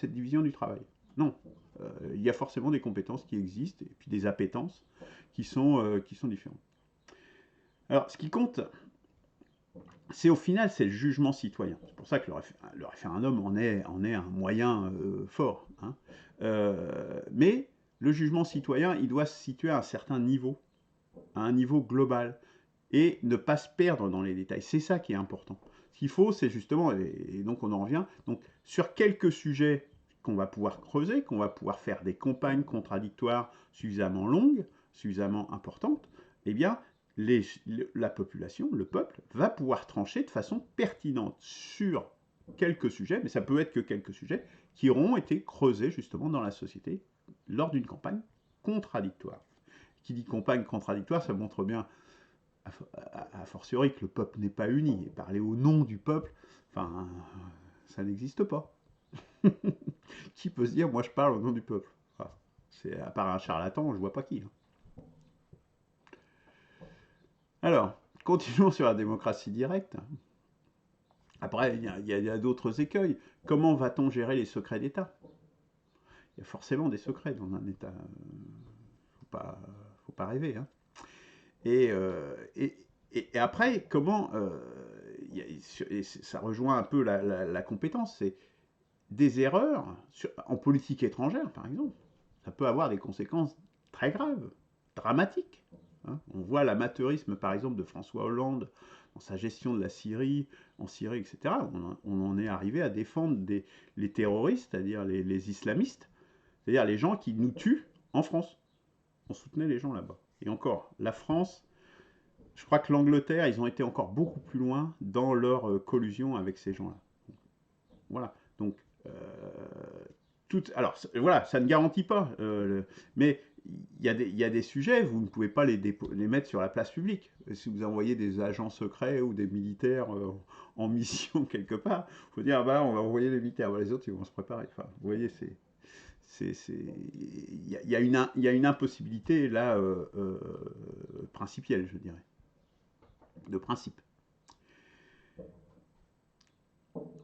Speaker 1: division du travail. Non, il y a forcément des compétences qui existent et puis des appétences qui sont différentes. Alors, ce qui compte, c'est au final, c'est le jugement citoyen. C'est pour ça que le référendum en est un moyen fort. Hein. Mais le jugement citoyen, il doit se situer à un certain niveau, à un niveau global, et ne pas se perdre dans les détails. C'est ça qui est important. Ce qu'il faut, c'est justement, et donc on en revient, donc sur quelques sujets qu'on va pouvoir creuser, qu'on va pouvoir faire des campagnes contradictoires suffisamment longues, suffisamment importantes, eh bien, la population, le peuple, va pouvoir trancher de façon pertinente sur quelques sujets, mais ça peut être que quelques sujets, qui auront été creusés justement dans la société lors d'une campagne contradictoire. Qui dit campagne contradictoire, ça montre bien a fortiori que le peuple n'est pas uni. Et parler au nom du peuple, enfin, ça n'existe pas. Qui peut se dire, moi je parle au nom du peuple? Enfin, c'est à part un charlatan, je vois pas qui. Hein. Alors, continuons sur la démocratie directe. Après, il y a d'autres écueils. Comment va-t-on gérer les secrets d'État? Il y a forcément des secrets dans un État. Faut pas rêver. Hein. Et, et après, comment et ça rejoint un peu la compétence, c'est des erreurs en politique étrangère, par exemple. Ça peut avoir des conséquences très graves, dramatiques. Hein. On voit l'amateurisme, par exemple, de François Hollande dans sa gestion de la Syrie, en Syrie, etc. On en est arrivé à défendre les terroristes, c'est-à-dire les islamistes, c'est-à-dire les gens qui nous tuent en France. On soutenait les gens là-bas. Et encore, la France, je crois que l'Angleterre, ils ont été encore beaucoup plus loin dans leur collusion avec ces gens-là. Voilà. Donc, alors, voilà, ça ne garantit pas. Mais il y a des sujets, vous ne pouvez pas les mettre sur la place publique. Si vous envoyez des agents secrets ou des militaires en mission quelque part, il faut dire, ah bah, on va envoyer les militaires. Bah, les autres, ils vont se préparer. Enfin, vous voyez, il y a une impossibilité là principielle, je dirais, de principe.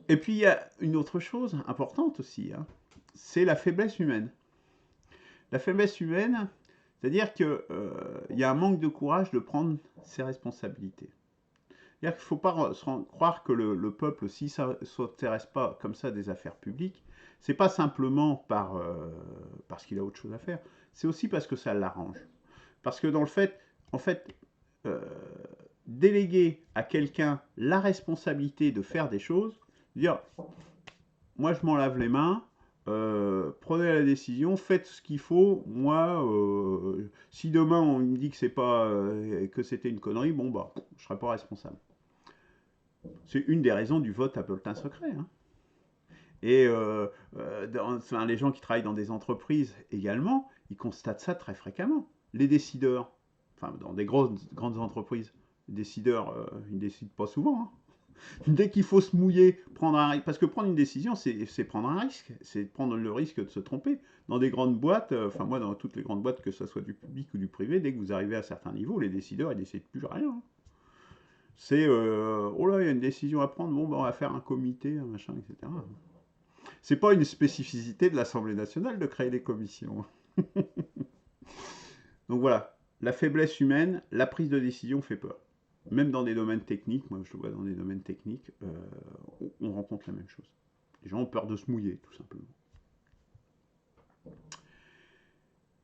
Speaker 1: Et puis il y a une autre chose importante aussi, hein, c'est la faiblesse humaine. La faiblesse humaine, c'est-à-dire qu'il y a un manque de courage de prendre ses responsabilités. C'est-à-dire qu'il ne faut pas croire que le peuple, si ça ne s'intéresse pas comme ça des affaires publiques, c'est pas simplement parce qu'il a autre chose à faire, c'est aussi parce que ça l'arrange. Parce que dans le fait, en fait, euh, déléguer à quelqu'un la responsabilité de faire des choses, dire moi je m'en lave les mains, prenez la décision, faites ce qu'il faut. Moi, si demain on me dit que c'est pas que c'était une connerie, bon bah je serai pas responsable. C'est une des raisons du vote à bulletin secret. Hein. Et enfin, les gens qui travaillent dans des entreprises également, ils constatent ça très fréquemment. Les décideurs, enfin dans des grandes entreprises, les décideurs, ils ne décident pas souvent. Hein. Dès qu'il faut se mouiller, prendre un risque, parce que prendre une décision, c'est prendre un risque, c'est prendre le risque de se tromper. Dans des grandes boîtes, enfin moi dans toutes les grandes boîtes, que ce soit du public ou du privé, dès que vous arrivez à certains niveaux, les décideurs, ils décident plus rien. Hein. C'est, oh là, il y a une décision à prendre, bon, ben, on va faire un comité, un machin, etc. C'est pas une spécificité de l'Assemblée nationale de créer des commissions. Donc voilà, la faiblesse humaine, la prise de décision fait peur. Même dans des domaines techniques, moi je le vois dans des domaines techniques, on rencontre la même chose. Les gens ont peur de se mouiller, tout simplement.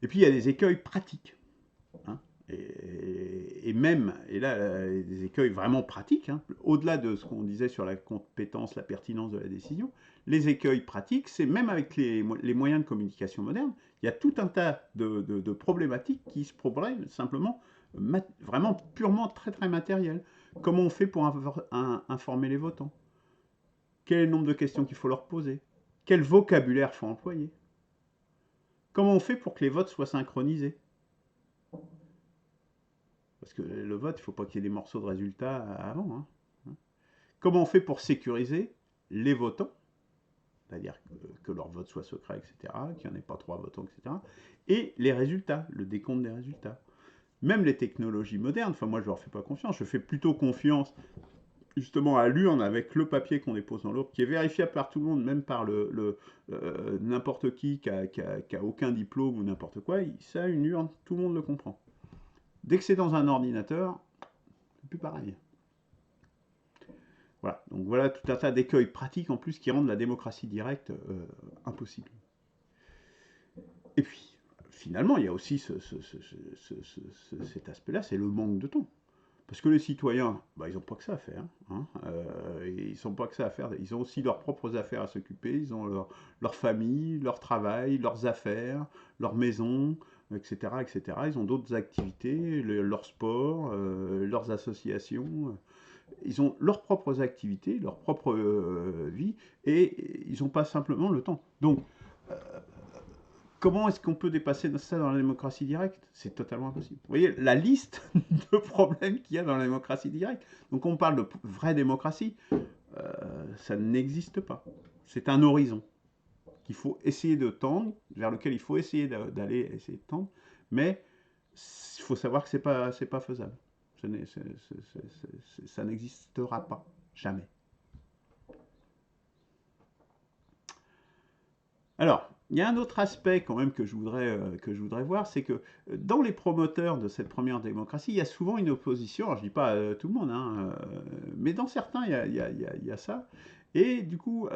Speaker 1: Et puis il y a des écueils pratiques. Hein, et même, et là, des écueils vraiment pratiques, hein, au-delà de ce qu'on disait sur la compétence, la pertinence de la décision, les écueils pratiques, c'est même avec les moyens de communication modernes, il y a tout un tas de problématiques qui se problèment simplement, vraiment purement très très matérielles. Comment on fait pour informer les votants? Quel est le nombre de questions qu'il faut leur poser? Quel vocabulaire faut employer? Comment on fait pour que les votes soient synchronisés? Parce que le vote, il ne faut pas qu'il y ait des morceaux de résultats avant. Hein. Comment on fait pour sécuriser les votants, c'est-à-dire que leur vote soit secret, etc., qu'il n'y en ait pas 3 votants, etc., et les résultats, le décompte des résultats. Même les technologies modernes, enfin moi je leur fais pas confiance, je fais plutôt confiance justement à l'urne avec le papier qu'on dépose dans l'urne, qui est vérifiable par tout le monde, même par n'importe qui a aucun diplôme ou n'importe quoi, ça, une urne, tout le monde le comprend. Dès que c'est dans un ordinateur, c'est plus pareil. Voilà, donc voilà tout un tas d'écueils pratiques en plus qui rendent la démocratie directe impossible. Et puis, finalement, il y a aussi cet aspect-là, c'est le manque de temps. Parce que les citoyens, bah, ils n'ont pas que ça à faire. Hein. Ils n'ont pas que ça à faire. Ils ont aussi leurs propres affaires à s'occuper. Ils ont leur famille, leur travail, leurs affaires, leur maison, etc., etc. Ils ont d'autres activités, leur sport, leurs associations. Ils ont leurs propres activités, leur propre vie, et ils n'ont pas simplement le temps. Donc, comment est-ce qu'on peut dépasser ça dans la démocratie directe? C'est totalement impossible. Vous voyez la liste de problèmes qu'il y a dans la démocratie directe. Donc on parle de vraie démocratie, ça n'existe pas. C'est un horizon qu'il faut essayer de tendre, vers lequel il faut essayer d'aller, essayer de tendre, mais il faut savoir que c'est pas faisable. Ça n'existera pas, jamais. Alors, il y a un autre aspect quand même que je voudrais voir, c'est que dans les promoteurs de cette première démocratie, il y a souvent une opposition, alors je ne dis pas tout le monde, hein, mais dans certains, il y a ça. Et du coup,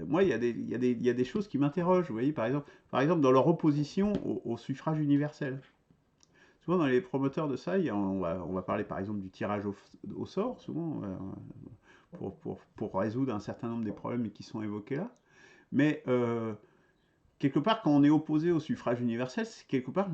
Speaker 1: moi, il y a des choses qui m'interrogent. Vous voyez, par exemple, dans leur opposition au suffrage universel. Souvent, dans les promoteurs de ça, on va parler par exemple du tirage au sort, souvent, pour résoudre un certain nombre des problèmes qui sont évoqués là. Mais quelque part, quand on est opposé au suffrage universel, c'est quelque part,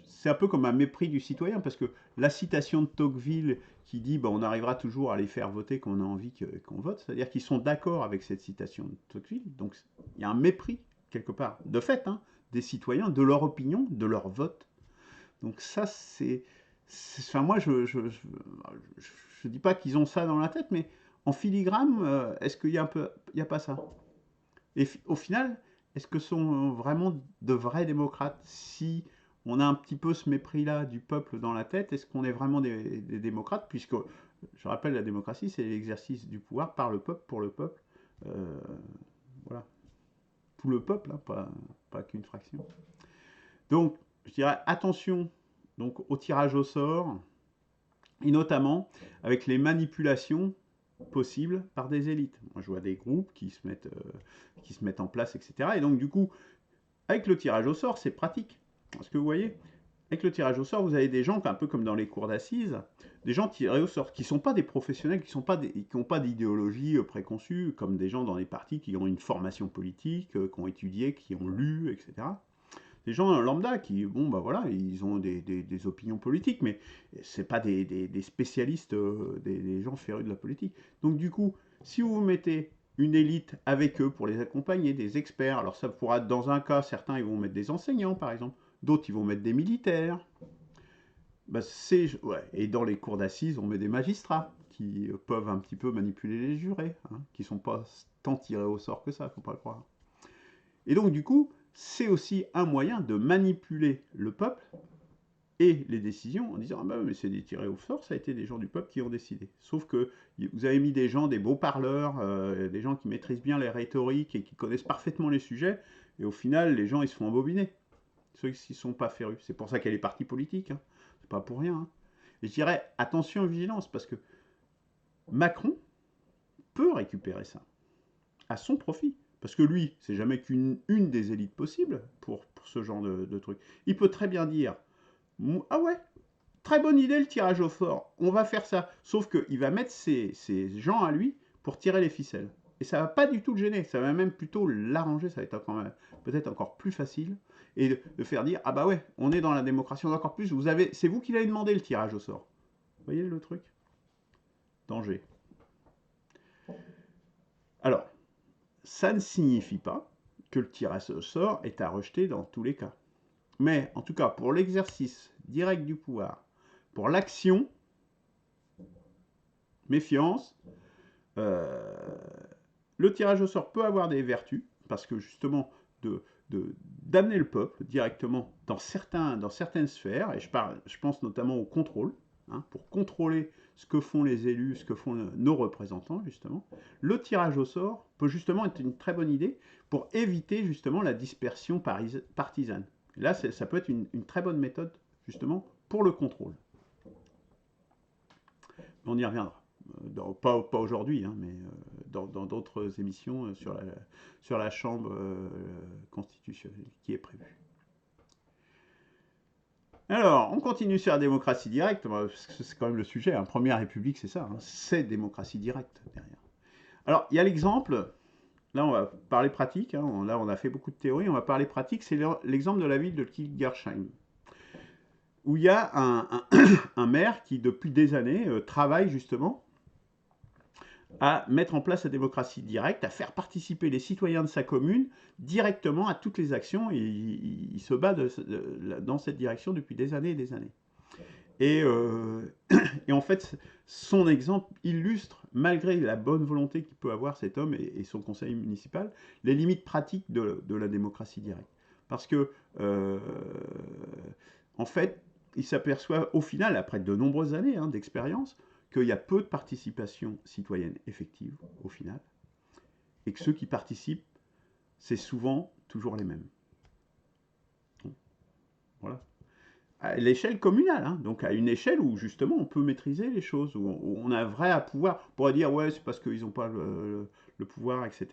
Speaker 1: c'est un peu comme un mépris du citoyen, parce que la citation de Tocqueville qui dit bah, on arrivera toujours à les faire voter quand on a envie qu'on vote, c'est-à-dire qu'ils sont d'accord avec cette citation de Tocqueville, donc il y a un mépris, quelque part, de fait, hein, des citoyens, de leur opinion, de leur vote. Donc ça, enfin, moi, je dis pas qu'ils ont ça dans la tête, mais en filigrane, est-ce qu'il y a il y a pas ça? Et au final, est-ce que sont vraiment de vrais démocrates? Si on a un petit peu ce mépris-là du peuple dans la tête, est-ce qu'on est vraiment des démocrates? Puisque, je rappelle, la démocratie, c'est l'exercice du pouvoir par le peuple, pour le peuple. Euh, voilà. Tout le peuple, hein, pas qu'une fraction. Donc, je dirais attention donc, au tirage au sort, et notamment avec les manipulations possibles par des élites. Moi, je vois des groupes qui se mettent en place, etc. Et donc, du coup, avec le tirage au sort, c'est pratique. Parce que vous voyez, avec le tirage au sort, vous avez des gens, un peu comme dans les cours d'assises, des gens tirés au sort, qui ne sont pas des professionnels, qui n'ont pas d'idéologie préconçue, comme des gens dans les partis qui ont une formation politique, qui ont étudié, qui ont lu, etc. Des gens lambda qui, bon, bah voilà, ils ont des opinions politiques, mais ce n'est pas des spécialistes, des gens férus de la politique. Donc du coup, si vous mettez une élite avec eux pour les accompagner, des experts, alors ça pourra être dans un cas, certains ils vont mettre des enseignants par exemple, d'autres ils vont mettre des militaires, bah, ouais. Et dans les cours d'assises, on met des magistrats qui peuvent un petit peu manipuler les jurés, hein, qui ne sont pas tant tirés au sort que ça, faut pas le croire. Et donc, du coup, c'est aussi un moyen de manipuler le peuple et les décisions en disant ah ben, mais c'est des tirés au sort, ça a été des gens du peuple qui ont décidé. Sauf que vous avez mis des gens, des beaux parleurs, des gens qui maîtrisent bien les rhétoriques et qui connaissent parfaitement les sujets, et au final, les gens ils se font embobiner. Ceux qui ne sont pas férus. C'est pour ça qu'il y a les partis politiques. Hein. C'est pas pour rien. Hein. Et je dirais attention, vigilance, parce que Macron peut récupérer ça à son profit. Parce que lui, c'est jamais qu'une des élites possibles pour ce genre de truc. Il peut très bien dire ah ouais, très bonne idée le tirage au sort, on va faire ça. Sauf qu'il va mettre ses gens à lui pour tirer les ficelles. Et ça va pas du tout le gêner, ça va même plutôt l'arranger, ça va être peut-être encore plus facile. Et de faire dire ah bah ouais, on est dans la démocratie encore plus, c'est vous qui l'avez demandé le tirage au sort. Vous voyez le truc? Danger. Alors, ça ne signifie pas que le tirage au sort est à rejeter dans tous les cas. Mais en tout cas, pour l'exercice direct du pouvoir, pour l'action, méfiance, le tirage au sort peut avoir des vertus, parce que justement, d'amener le peuple directement dans certaines sphères, et je pense notamment au contrôle, hein, pour contrôler ce que font les élus, ce que font nos représentants, justement. Le tirage au sort peut justement être une très bonne idée pour éviter justement la dispersion partisane. Et là, ça peut être une très bonne méthode, justement, pour le contrôle. On y reviendra. Pas aujourd'hui, hein, mais dans d'autres émissions sur la Chambre constitutionnelle qui est prévue. Alors, on continue sur la démocratie directe, parce que c'est quand même le sujet. Hein. Première République, c'est ça, hein, c'est démocratie directe derrière. Alors, il y a l'exemple, là on va parler pratique, hein, là on a fait beaucoup de théorie, on va parler pratique, c'est l'exemple de la ville de Kilgersheim, où il y a un maire qui, depuis des années, travaille justement à mettre en place la démocratie directe, à faire participer les citoyens de sa commune directement à toutes les actions, et il se bat dans cette direction depuis des années et des années. Et en fait, son exemple illustre, malgré la bonne volonté qu'il peut avoir cet homme et son conseil municipal, les limites pratiques de la démocratie directe. Parce que, en fait, il s'aperçoit au final, après de nombreuses années hein, d'expérience, qu'il y a peu de participation citoyenne effective, au final, et que ceux qui participent, c'est souvent toujours les mêmes. Voilà. À l'échelle communale, hein, donc à une échelle où justement on peut maîtriser les choses, où on a un vrai pouvoir. On pourrait dire, ouais, c'est parce qu'ils n'ont pas le pouvoir, etc.,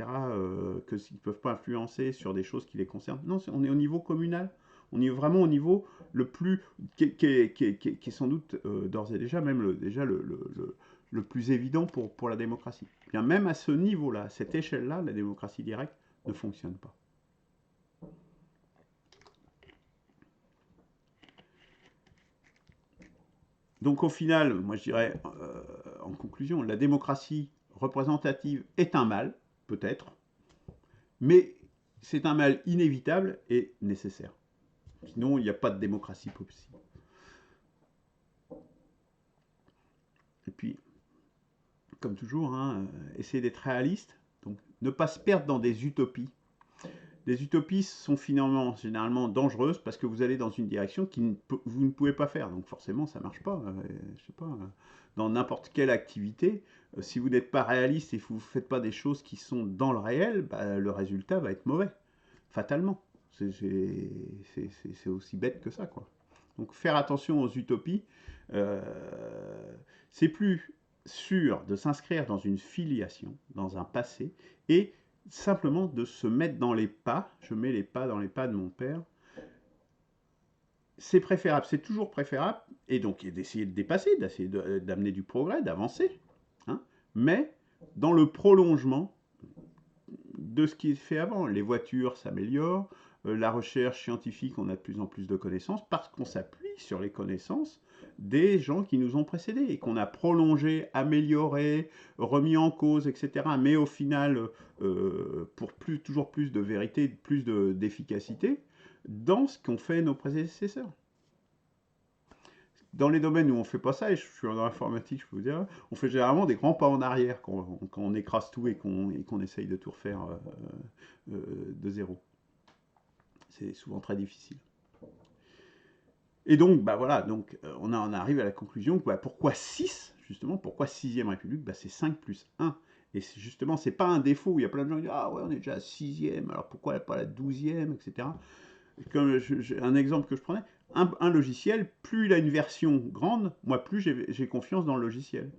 Speaker 1: qu'ils ne peuvent pas influencer sur des choses qui les concernent. Non, on est au niveau communal. On est vraiment au niveau le plus, qui est sans doute d'ores et déjà même le plus évident pour la démocratie. Bien, même à ce niveau-là, à cette échelle-là, la démocratie directe ne fonctionne pas. Donc au final, moi je dirais, en conclusion, la démocratie représentative est un mal, peut-être, mais c'est un mal inévitable et nécessaire. Sinon, il n'y a pas de démocratie possible. Et puis, comme toujours, hein, essayer d'être réaliste, donc ne pas se perdre dans des utopies. Les utopies sont finalement généralement dangereuses parce que vous allez dans une direction que vous ne pouvez pas faire. Donc forcément, ça ne marche pas. Je sais pas, dans n'importe quelle activité, si vous n'êtes pas réaliste et que vous ne faites pas des choses qui sont dans le réel, bah, le résultat va être mauvais, fatalement. C'est aussi bête que ça, quoi. Donc faire attention aux utopies, euh, c'est plus sûr de s'inscrire dans une filiation, dans un passé, et simplement de se mettre dans les pas, je mets les pas dans les pas de mon père, c'est préférable, c'est toujours préférable, et donc d'essayer de dépasser, d'essayer d'amener du progrès, d'avancer, hein, mais dans le prolongement de ce qui est fait avant. Les voitures s'améliorent, la recherche scientifique, on a de plus en plus de connaissances, parce qu'on s'appuie sur les connaissances des gens qui nous ont précédés, et qu'on a prolongé, amélioré, remis en cause, etc. Mais au final, pour toujours plus de vérité, plus d'efficacité, dans ce qu'ont fait nos prédécesseurs. Dans les domaines où on ne fait pas ça, et je suis dans l'informatique, je peux vous dire, on fait généralement des grands pas en arrière quand on écrase tout et qu'on essaye de tout refaire de zéro. C'est souvent très difficile. Et donc, bah voilà, donc on arrive à la conclusion que bah, pourquoi 6, justement, pourquoi 6e République, bah, c'est 5 plus 1. Et justement, c'est pas un défaut, il y a plein de gens qui disent, ah ouais, on est déjà à 6e, alors pourquoi pas la 12e, etc. Comme un exemple que je prenais, un logiciel, plus il a une version grande, moi plus j'ai confiance dans le logiciel.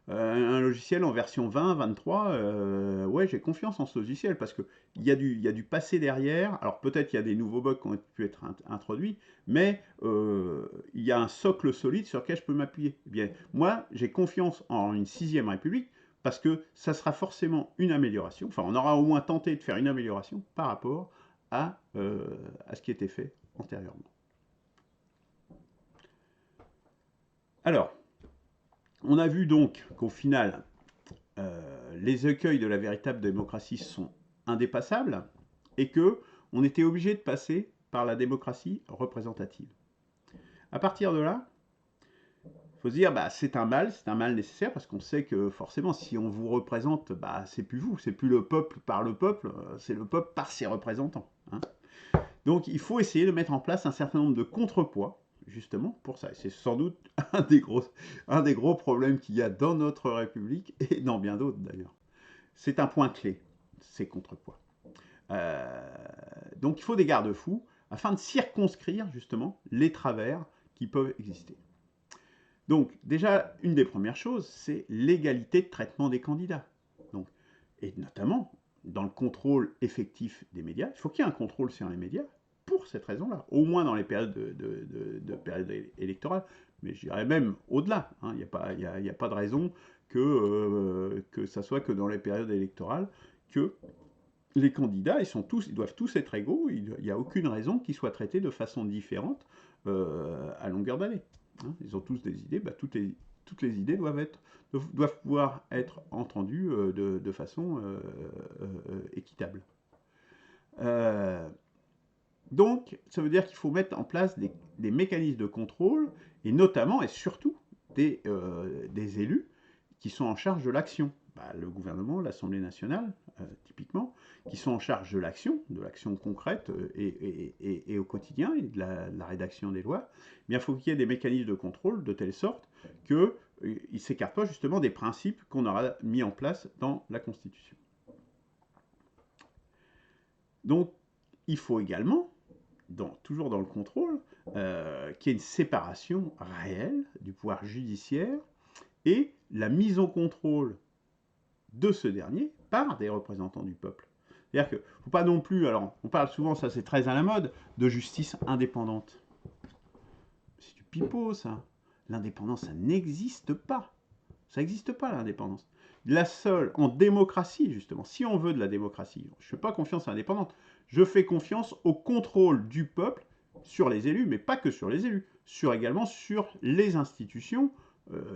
Speaker 1: Un logiciel en version 20, 23, ouais, j'ai confiance en ce logiciel parce qu'il y a du passé derrière. Alors peut-être qu'il y a des nouveaux bugs qui ont pu être introduits, mais il y a un socle solide sur lequel je peux m'appuyer. Eh bien, moi, j'ai confiance en une 6e République parce que ça sera forcément une amélioration. Enfin, on aura au moins tenté de faire une amélioration par rapport à ce qui était fait antérieurement. Alors, on a vu donc qu'au final, les écueils de la véritable démocratie sont indépassables et que on était obligé de passer par la démocratie représentative. À partir de là, faut se dire, bah, c'est un mal nécessaire, parce qu'on sait que forcément, si on vous représente, bah, c'est plus vous, c'est plus le peuple par le peuple, c'est le peuple par ses représentants, hein. Donc il faut essayer de mettre en place un certain nombre de contrepoids, justement, pour ça. Et c'est sans doute un des gros problèmes qu'il y a dans notre République, et dans bien d'autres d'ailleurs. C'est un point clé, ces contrepoids. Euh, donc il faut des garde-fous, afin de circonscrire, justement, les travers qui peuvent exister. Donc, déjà, une des premières choses, c'est l'égalité de traitement des candidats. Donc, et notamment, dans le contrôle effectif des médias, il faut qu'il y ait un contrôle sur les médias pour cette raison-là, au moins dans les périodes de période électorale, mais je dirais même au-delà, hein. Il n'y a pas de raison que ça soit que dans les périodes électorales que les candidats, ils doivent tous être égaux, il n'y a aucune raison qu'ils soient traités de façon différente à longueur d'année, hein. Ils ont tous des idées, bah, toutes les idées doivent pouvoir être entendues de façon équitable. Donc, ça veut dire qu'il faut mettre en place des mécanismes de contrôle, et notamment et surtout des élus qui sont en charge de l'action. Bah, le gouvernement, l'Assemblée nationale, typiquement, qui sont en charge de l'action concrète et au quotidien, et de la rédaction des lois. Mais il faut qu'il y ait des mécanismes de contrôle de telle sorte qu'ils ne s'écartent pas justement des principes qu'on aura mis en place dans la Constitution. Donc, il faut également, toujours dans le contrôle, qu'il y ait une séparation réelle du pouvoir judiciaire et la mise en contrôle de ce dernier par des représentants du peuple. C'est-à-dire qu'il ne faut pas non plus, alors on parle souvent, ça c'est très à la mode, de justice indépendante. C'est du pipeau ça. L'indépendance, ça n'existe pas. Ça n'existe pas l'indépendance. La seule, en démocratie justement, si on veut de la démocratie, je ne fais pas confiance à l'indépendance, je fais confiance au contrôle du peuple sur les élus, mais pas que sur les élus, également sur les institutions,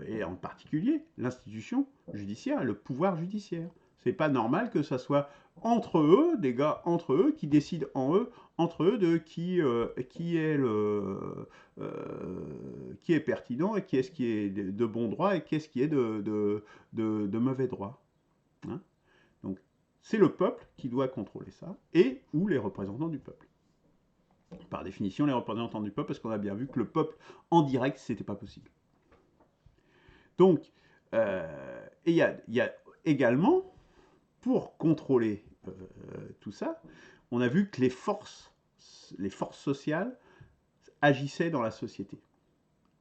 Speaker 1: et en particulier l'institution judiciaire et le pouvoir judiciaire. C'est pas normal que ça soit entre eux, des gars entre eux, qui décident entre eux de qui est pertinent et qui est ce qui est de bon droit et qui est ce qui est de mauvais droit, hein. Donc c'est le peuple qui doit contrôler ça, et ou les représentants du peuple. Par définition, les représentants du peuple, parce qu'on a bien vu que le peuple en direct, c'était pas possible. Donc, il y a également, pour contrôler tout ça, on a vu que les forces sociales agissaient dans la société.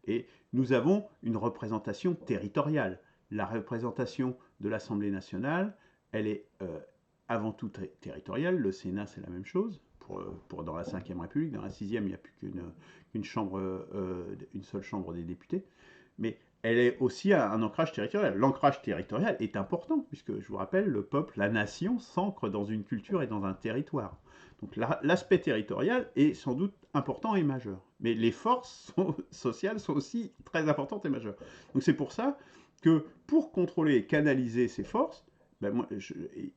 Speaker 1: Et nous avons une représentation territoriale. La représentation de l'Assemblée nationale, elle est avant tout territoriale. Le Sénat, c'est la même chose. Dans la Ve République, dans la Sixième, il n'y a plus qu'une seule chambre des députés. Mais elle est aussi un ancrage territorial. L'ancrage territorial est important, puisque, je vous rappelle, le peuple, la nation, s'ancre dans une culture et dans un territoire. Donc l'aspect territorial est sans doute important et majeur. Mais les forces sociales sont aussi très importantes et majeures. Donc c'est pour ça que pour contrôler et canaliser ces forces, ben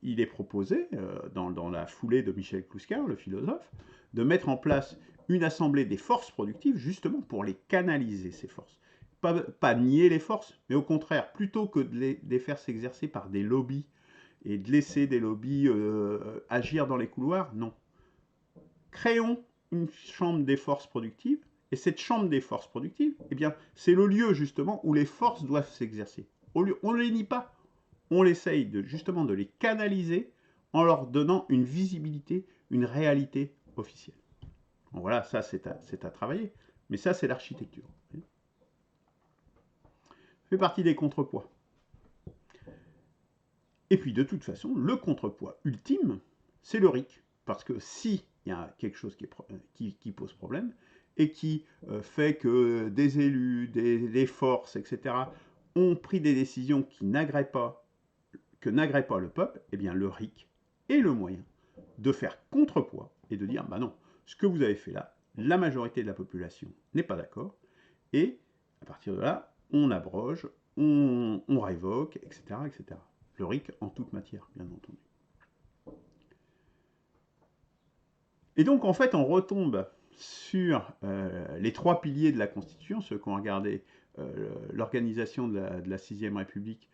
Speaker 1: il est proposé, dans la foulée de Michel Clouscar, le philosophe, de mettre en place une assemblée des forces productives, justement pour les canaliser, ces forces. Pas nier les forces, mais au contraire, plutôt que de les faire s'exercer par des lobbies et de laisser des lobbies agir dans les couloirs, non. Créons une chambre des forces productives, et cette chambre des forces productives, eh bien, c'est le lieu justement où les forces doivent s'exercer. On ne les nie pas, on essaye justement de les canaliser en leur donnant une visibilité, une réalité officielle. Bon, voilà, ça c'est à travailler, mais ça c'est l'architecture. Ça fait partie des contrepoids. Et puis de toute façon, le contrepoids ultime, c'est le RIC. Parce que si il y a quelque chose qui pose problème, et qui fait que des élus, des forces, etc., ont pris des décisions que n'agréent pas le peuple, eh bien le RIC est le moyen de faire contrepoids et de dire, bah non, ce que vous avez fait là, la majorité de la population n'est pas d'accord, et à partir de là, on abroge, on révoque, etc., etc. Le RIC en toute matière, bien entendu. Et donc, en fait, on retombe sur les trois piliers de la Constitution, ceux qui ont regardé l'organisation de la 6e République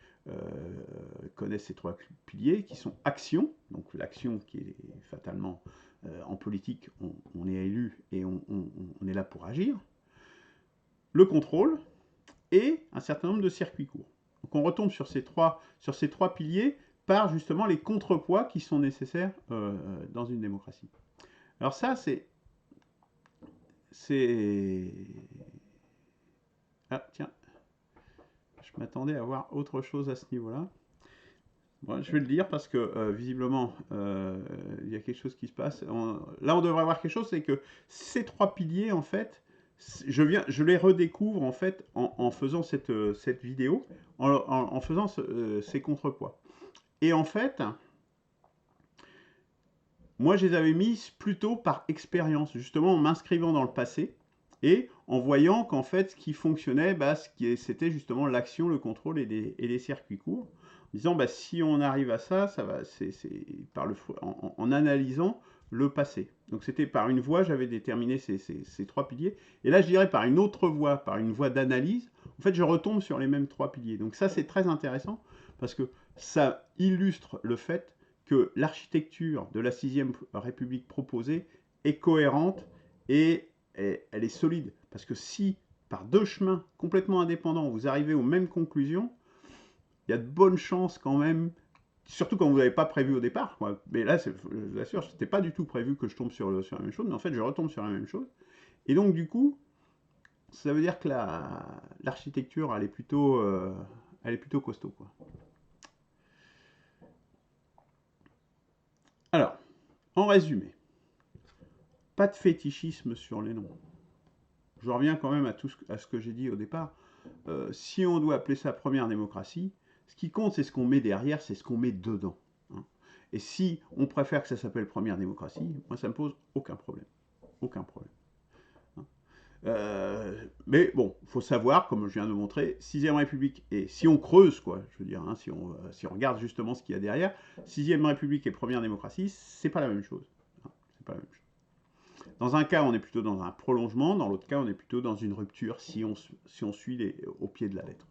Speaker 1: connaissent ces trois piliers, qui sont action, donc l'action qui est fatalement en politique, on est élu et on est là pour agir, le contrôle et un certain nombre de circuits courts. Donc on retombe sur ces trois piliers par justement les contrepoids qui sont nécessaires dans une démocratie. Alors ça, c'est... Ah, tiens, je m'attendais à voir autre chose à ce niveau-là. Bon, je vais le dire parce que visiblement, il y a quelque chose qui se passe. Là, on devrait voir quelque chose, c'est que ces trois piliers, en fait, je les redécouvre en fait en faisant cette vidéo, en faisant ces contrepoids. Et en fait, moi, je les avais mis plutôt par expérience, justement en m'inscrivant dans le passé et en voyant qu'en fait, ce qui fonctionnait, bah, c'était justement l'action, le contrôle et les circuits courts. En disant, bah, si on arrive à ça, ça va, en analysant le passé. Donc c'était par une voie, j'avais déterminé ces trois piliers. Et là, je dirais par une autre voie, par une voie d'analyse, en fait, je retombe sur les mêmes trois piliers. Donc ça, c'est très intéressant parce que ça illustre le fait que l'architecture de la 6e République proposée est cohérente et elle est solide. Parce que si, par deux chemins complètement indépendants, vous arrivez aux mêmes conclusions, il y a de bonnes chances quand même, surtout quand vous n'avez pas prévu au départ. Quoi. Mais là, je vous assure, ce n'était pas du tout prévu que je tombe sur la même chose, mais en fait, je retombe sur la même chose. Et donc, du coup, ça veut dire que l'architecture, elle est plutôt costaud. Quoi. Alors, en résumé, pas de fétichisme sur les noms. Je reviens quand même à ce que j'ai dit au départ. Si on doit appeler ça première démocratie, ce qui compte, c'est ce qu'on met derrière, c'est ce qu'on met dedans. Hein. Et si on préfère que ça s'appelle première démocratie, moi, ça me pose aucun problème. Aucun problème. Hein. Mais bon, il faut savoir, comme je viens de montrer, 6e République, et si on creuse, quoi, je veux dire, hein, si on regarde justement ce qu'il y a derrière, 6e République et première démocratie, c'est pas la même chose. Hein, c'est pas la même chose. Dans un cas, on est plutôt dans un prolongement, dans l'autre cas, on est plutôt dans une rupture si on suit au pied de la lettre.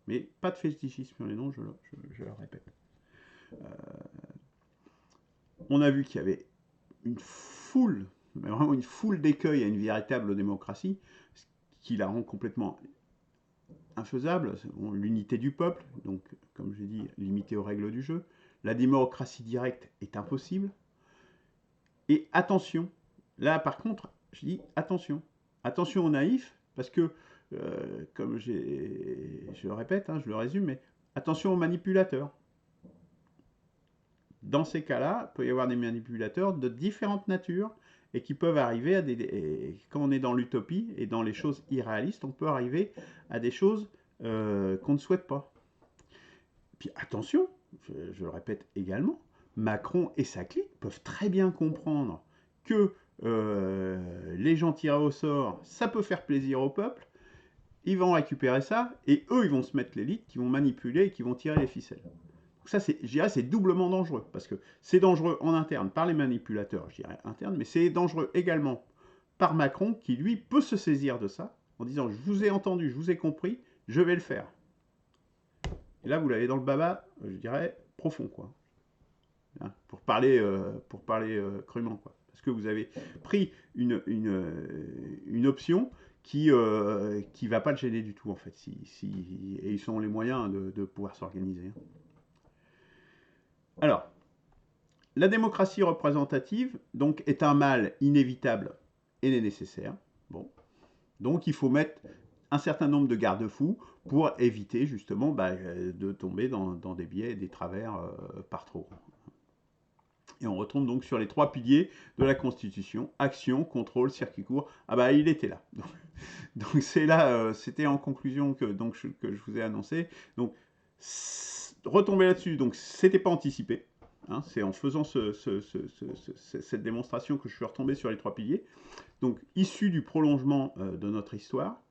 Speaker 1: Mais pas de fétichisme sur les noms, je le répète. On a vu qu'il y avait une foule, mais vraiment une foule d'écueils à une véritable démocratie, ce qui la rend complètement infaisable. L'unité du peuple, donc comme j'ai dit, limitée aux règles du jeu. La démocratie directe est impossible. Et attention, là par contre, je dis attention. Attention aux naïfs, parce que, comme je le répète, hein, je le résume, mais attention aux manipulateurs. Dans ces cas-là, il peut y avoir des manipulateurs de différentes natures et qui peuvent arriver à quand on est dans l'utopie et dans les choses irréalistes, on peut arriver à des choses qu'on ne souhaite pas. Puis attention, je le répète également, Macron et sa clique peuvent très bien comprendre que les gens tirés au sort, ça peut faire plaisir au peuple, ils vont récupérer ça, et eux, ils vont se mettre l'élite, qui vont manipuler et qui vont tirer les ficelles. Donc ça, je dirais, c'est doublement dangereux, parce que c'est dangereux en interne par les manipulateurs, je dirais internes, mais c'est dangereux également par Macron, qui lui peut se saisir de ça, en disant, je vous ai entendu, je vous ai compris, je vais le faire. Et là, vous l'avez dans le baba, je dirais, profond, quoi. Hein, pour parler crûment, quoi. Parce que vous avez pris une option qui va pas le gêner du tout, en fait. Et ils ont les moyens de pouvoir s'organiser. Alors, la démocratie représentative, donc, est un mal inévitable et nécessaire. Bon. Donc, il faut mettre un certain nombre de garde-fous pour éviter, justement, de tomber dans des biais et des travers par trop. Et on retombe donc sur les trois piliers de la Constitution, action, contrôle, circuit court. Ah bah il était là. Donc c'est là, c'était en conclusion que je vous ai annoncé. Donc retomber là-dessus, donc c'était pas anticipé. Hein, c'est en faisant cette démonstration que je suis retombé sur les trois piliers. Donc issu du prolongement de notre histoire.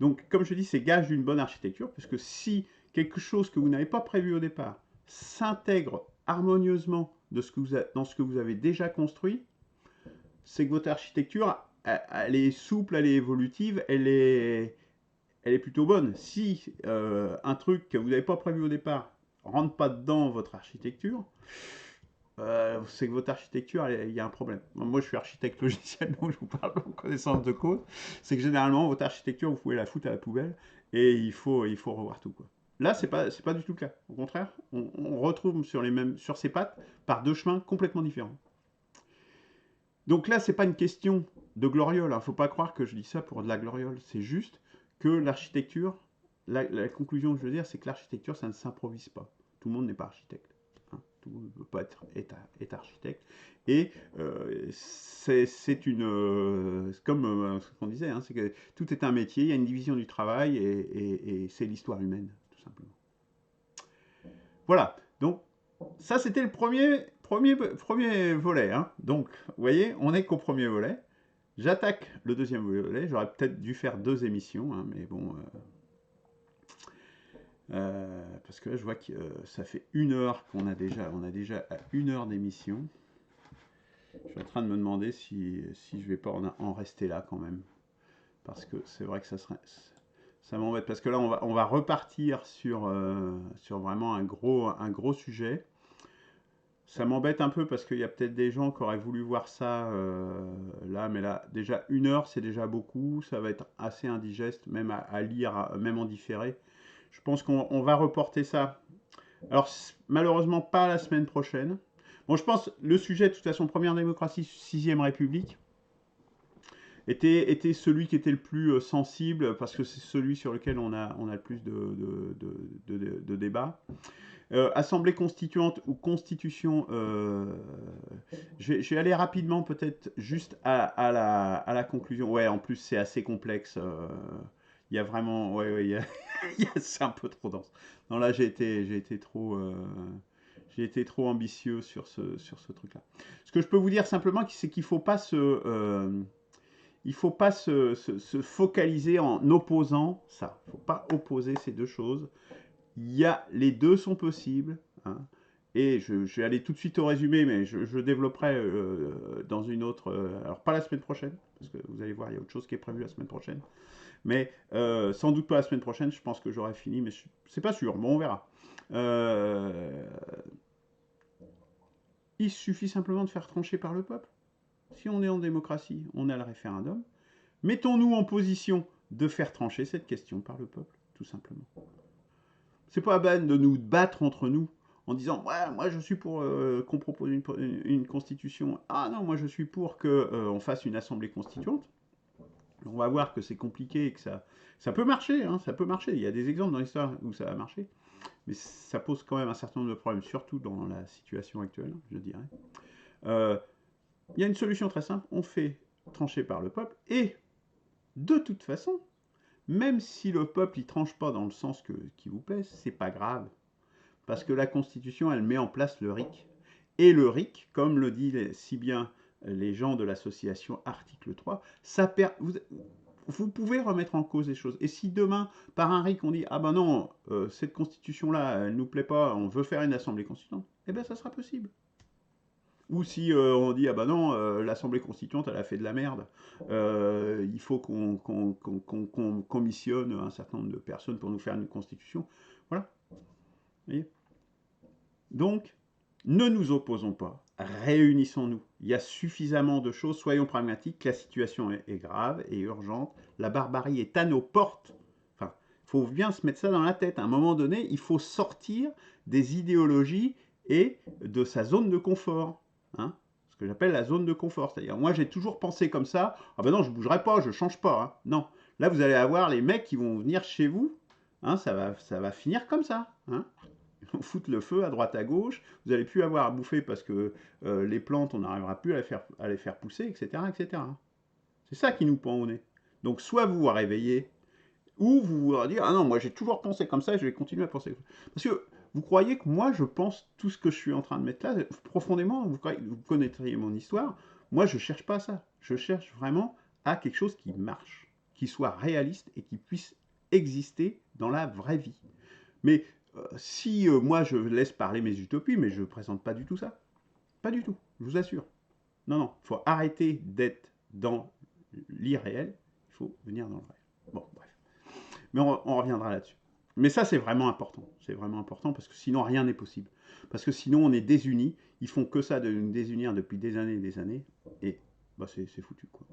Speaker 1: Donc comme je dis, c'est gage d'une bonne architecture, puisque si quelque chose que vous n'avez pas prévu au départ s'intègre harmonieusement dans ce que vous avez déjà construit, c'est que votre architecture, elle est souple, elle est évolutive, elle est plutôt bonne. Si un truc que vous n'avez pas prévu au départ rentre pas dans votre architecture, c'est que votre architecture, il y a un problème. Moi, je suis architecte logiciel, donc je vous parle en connaissance de cause. C'est que généralement, votre architecture, vous pouvez la foutre à la poubelle et il faut revoir tout, quoi. Là, c'est pas du tout le cas. Au contraire, on retrouve sur ces pattes par deux chemins complètement différents. Donc là, c'est pas une question de gloriole. Faut pas croire que je dis ça pour de la gloriole. C'est juste que l'architecture, la conclusion que je veux dire, c'est que l'architecture, ça ne s'improvise pas. Tout le monde n'est pas architecte. Hein. Tout le monde ne peut pas être architecte. Et c'est comme ce qu'on disait, hein, c'est que tout est un métier, il y a une division du travail et c'est l'histoire humaine, tout simplement. Voilà. Donc, ça, c'était le premier volet. Hein. Donc, vous voyez, on n'est qu'au premier volet. J'attaque le deuxième volet. J'aurais peut-être dû faire 2 émissions, hein, mais bon. Parce que là, je vois que ça fait 1 heure qu'on a déjà. On a déjà à 1 heure d'émission. Je suis en train de me demander si je vais pas en rester là quand même. Parce que c'est vrai que ça m'embête. Parce que là, on va repartir sur vraiment un gros sujet. Ça m'embête un peu parce qu'il y a peut-être des gens qui auraient voulu voir ça là, mais là, déjà 1 heure, c'est déjà beaucoup. Ça va être assez indigeste, même à lire, même en différé. Je pense qu'on va reporter ça. Alors, malheureusement, pas la semaine prochaine. Bon, je pense le sujet, de toute façon, première démocratie, 6ème République, était celui qui était le plus sensible parce que c'est celui sur lequel on a le plus de débats. Assemblée constituante ou constitution, je vais aller rapidement peut-être juste à la conclusion. Ouais, en plus c'est assez complexe. Il y a vraiment, ouais, c'est un peu trop dense. Non, là j'ai été trop ambitieux sur ce truc-là. Ce que je peux vous dire simplement, c'est qu'il faut pas il faut pas se focaliser en opposant ça. Il ne faut pas opposer ces deux choses. Les deux sont possibles. Hein, et je vais aller tout de suite au résumé, mais je développerai dans une autre. Alors, pas la semaine prochaine, parce que vous allez voir, il y a autre chose qui est prévu la semaine prochaine. Mais sans doute pas la semaine prochaine, je pense que j'aurai fini, mais c'est pas sûr. Bon, on verra. Il suffit simplement de faire trancher par le peuple. Si on est en démocratie, on a le référendum. Mettons-nous en position de faire trancher cette question par le peuple, tout simplement. C'est pas la peine de nous battre entre nous en disant ouais, moi je suis pour qu'on propose une constitution. Ah non, moi je suis pour qu'on fasse une assemblée constituante. On va voir que c'est compliqué et que ça peut marcher. Hein, ça peut marcher. Il y a des exemples dans l'histoire où ça a marché. Mais ça pose quand même un certain nombre de problèmes, surtout dans la situation actuelle, je dirais. Il y a une solution très simple. On fait trancher par le peuple et de toute façon, même si le peuple y tranche pas dans le sens qui vous plaît, c'est pas grave. Parce que la Constitution, elle met en place le RIC. Et le RIC, comme le disent si bien les gens de l'association Article 3, vous pouvez remettre en cause les choses. Et si demain, par un RIC, on dit « Ah ben non, cette Constitution-là, elle ne nous plaît pas, on veut faire une Assemblée constituante », eh bien ça sera possible. Ou si on dit « Ah ben non, l'Assemblée constituante, elle a fait de la merde, il faut qu'on commissionne un certain nombre de personnes pour nous faire une Constitution », voilà. Vous voyez ? Donc, ne nous opposons pas, réunissons-nous. Il y a suffisamment de choses, soyons pragmatiques, la situation est grave et urgente, la barbarie est à nos portes. Enfin, il faut bien se mettre ça dans la tête. À un moment donné, il faut sortir des idéologies et de sa zone de confort. Hein, ce que j'appelle la zone de confort. C'est-à-dire, moi j'ai toujours pensé comme ça, ah ben non, je ne bougerai pas, je ne change pas. Hein. Non, là vous allez avoir les mecs qui vont venir chez vous, hein, ça va finir comme ça. Hein. Ils vont foutre le feu à droite à gauche, vous n'allez plus avoir à bouffer parce que les plantes, on n'arrivera plus à les faire pousser, etc. etc. C'est ça qui nous pend au nez. Donc soit vous vous réveillez, ou vous vous dire, ah non, moi j'ai toujours pensé comme ça, je vais continuer à penser comme ça. Parce que vous croyez que moi je pense tout ce que je suis en train de mettre là, profondément, vous connaîtriez mon histoire, moi je ne cherche pas à ça. Je cherche vraiment à quelque chose qui marche, qui soit réaliste et qui puisse exister dans la vraie vie. Mais si moi je laisse parler mes utopies, mais je ne présente pas du tout ça. Pas du tout, je vous assure. Non, non, il faut arrêter d'être dans l'irréel, il faut venir dans le réel. Bon, bref. Mais on reviendra là-dessus. Mais ça, c'est vraiment important. C'est vraiment important parce que sinon, rien n'est possible. Parce que sinon, on est désunis. Ils font que ça de nous désunir depuis des années et des années. Et bah, c'est foutu, quoi.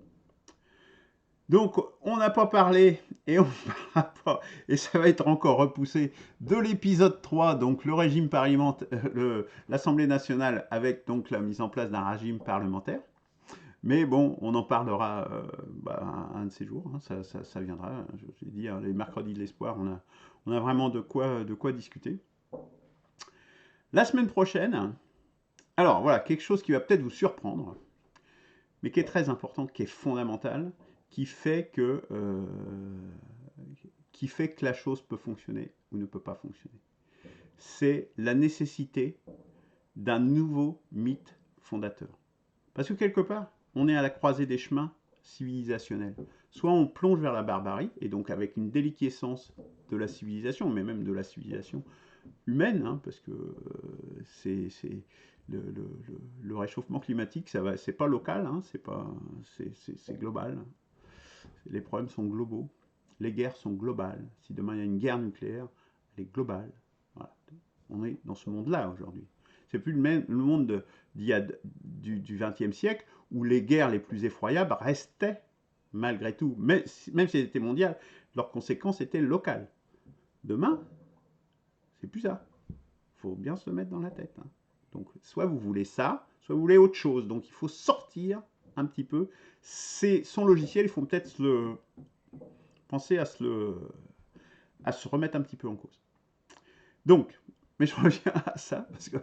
Speaker 1: Donc, on n'a pas parlé et on ne parlera pas, et ça va être encore repoussé, de l'épisode 3, donc le régime parlementaire, l'Assemblée nationale avec donc la mise en place d'un régime parlementaire. Mais bon, on en parlera un de ces jours, hein, ça viendra. Je vous ai dit, hein, les mercredis de l'espoir, on a vraiment de quoi discuter. La semaine prochaine, alors voilà, quelque chose qui va peut-être vous surprendre, mais qui est très important, qui est fondamental, qui fait que, la chose peut fonctionner ou ne peut pas fonctionner. C'est la nécessité d'un nouveau mythe fondateur. Parce que quelque part, on est à la croisée des chemins civilisationnels. Soit on plonge vers la barbarie, et donc avec une déliquescence de la civilisation, mais même de la civilisation humaine, hein, parce que c'est le réchauffement climatique, c'est pas local, hein, c'est global. Les problèmes sont globaux, les guerres sont globales. Si demain il y a une guerre nucléaire, elle est globale. Voilà. On est dans ce monde-là aujourd'hui. C'est plus le monde du XXe siècle où les guerres les plus effroyables restaient malgré tout, même si elles étaient mondiales, leurs conséquences étaient locales. Demain, c'est plus ça. Il faut bien se le mettre dans la tête. Hein. Donc, soit vous voulez ça, soit vous voulez autre chose. Donc, il faut sortir un petit peu. C'est son logiciel, il faut peut-être penser à se remettre un petit peu en cause. Donc, mais je reviens à ça, parce que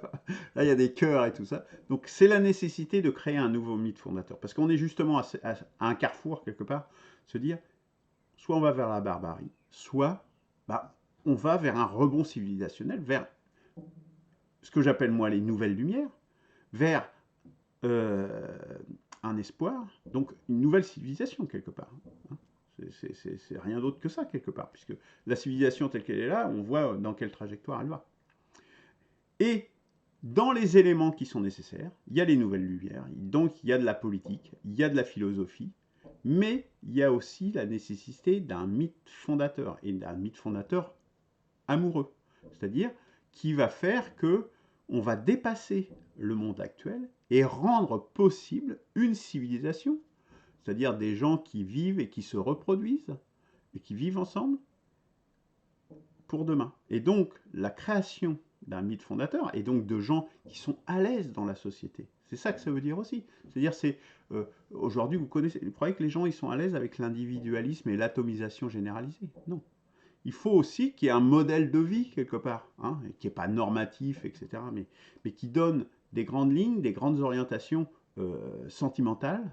Speaker 1: là, il y a des cœurs et tout ça. Donc, c'est la nécessité de créer un nouveau mythe fondateur. Parce qu'on est justement à un carrefour, quelque part, se dire, soit on va vers la barbarie, soit on va vers un rebond civilisationnel, vers ce que j'appelle moi les nouvelles lumières, vers euh, un espoir, donc une nouvelle civilisation quelque part. C'est rien d'autre que ça quelque part, puisque la civilisation telle qu'elle est là, on voit dans quelle trajectoire elle va. Et dans les éléments qui sont nécessaires, il y a les nouvelles lumières, donc il y a de la politique, il y a de la philosophie, mais il y a aussi la nécessité d'un mythe fondateur, et d'un mythe fondateur amoureux, c'est-à-dire qui va faire que on va dépasser le monde actuel et rendre possible une civilisation, c'est-à-dire des gens qui vivent et qui se reproduisent et qui vivent ensemble pour demain. Et donc la création d'un mythe fondateur et donc de gens qui sont à l'aise dans la société. C'est ça que ça veut dire aussi. C'est-à-dire, aujourd'hui, vous croyez que les gens ils sont à l'aise avec l'individualisme et l'atomisation généralisée? Non. Il faut aussi qu'il y ait un modèle de vie quelque part, hein, qui n'est pas normatif, etc., mais qui donne des grandes lignes, des grandes orientations sentimentales.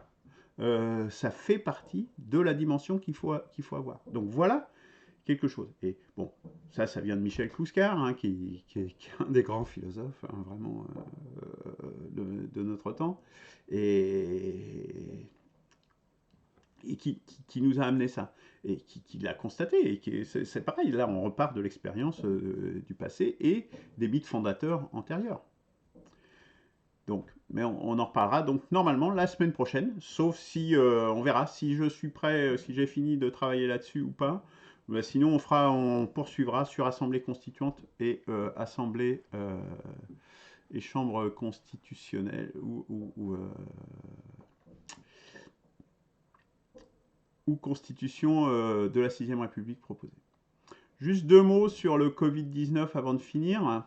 Speaker 1: Ça fait partie de la dimension qu'il faut avoir. Donc voilà quelque chose. Et bon, ça vient de Michel Clouscar, hein, qui est un des grands philosophes, hein, vraiment, de notre temps, et, qui nous a amené ça, et qui l'a constaté, et c'est pareil, là on repart de l'expérience du passé et des mythes fondateurs antérieurs. Donc, mais on en reparlera donc normalement la semaine prochaine, sauf si on verra si je suis prêt, si j'ai fini de travailler là-dessus ou pas. Sinon, on poursuivra sur Assemblée constituante et Assemblée et Chambre constitutionnelle ou Constitution de la 6ème République proposée. Juste deux mots sur le Covid-19 avant de finir.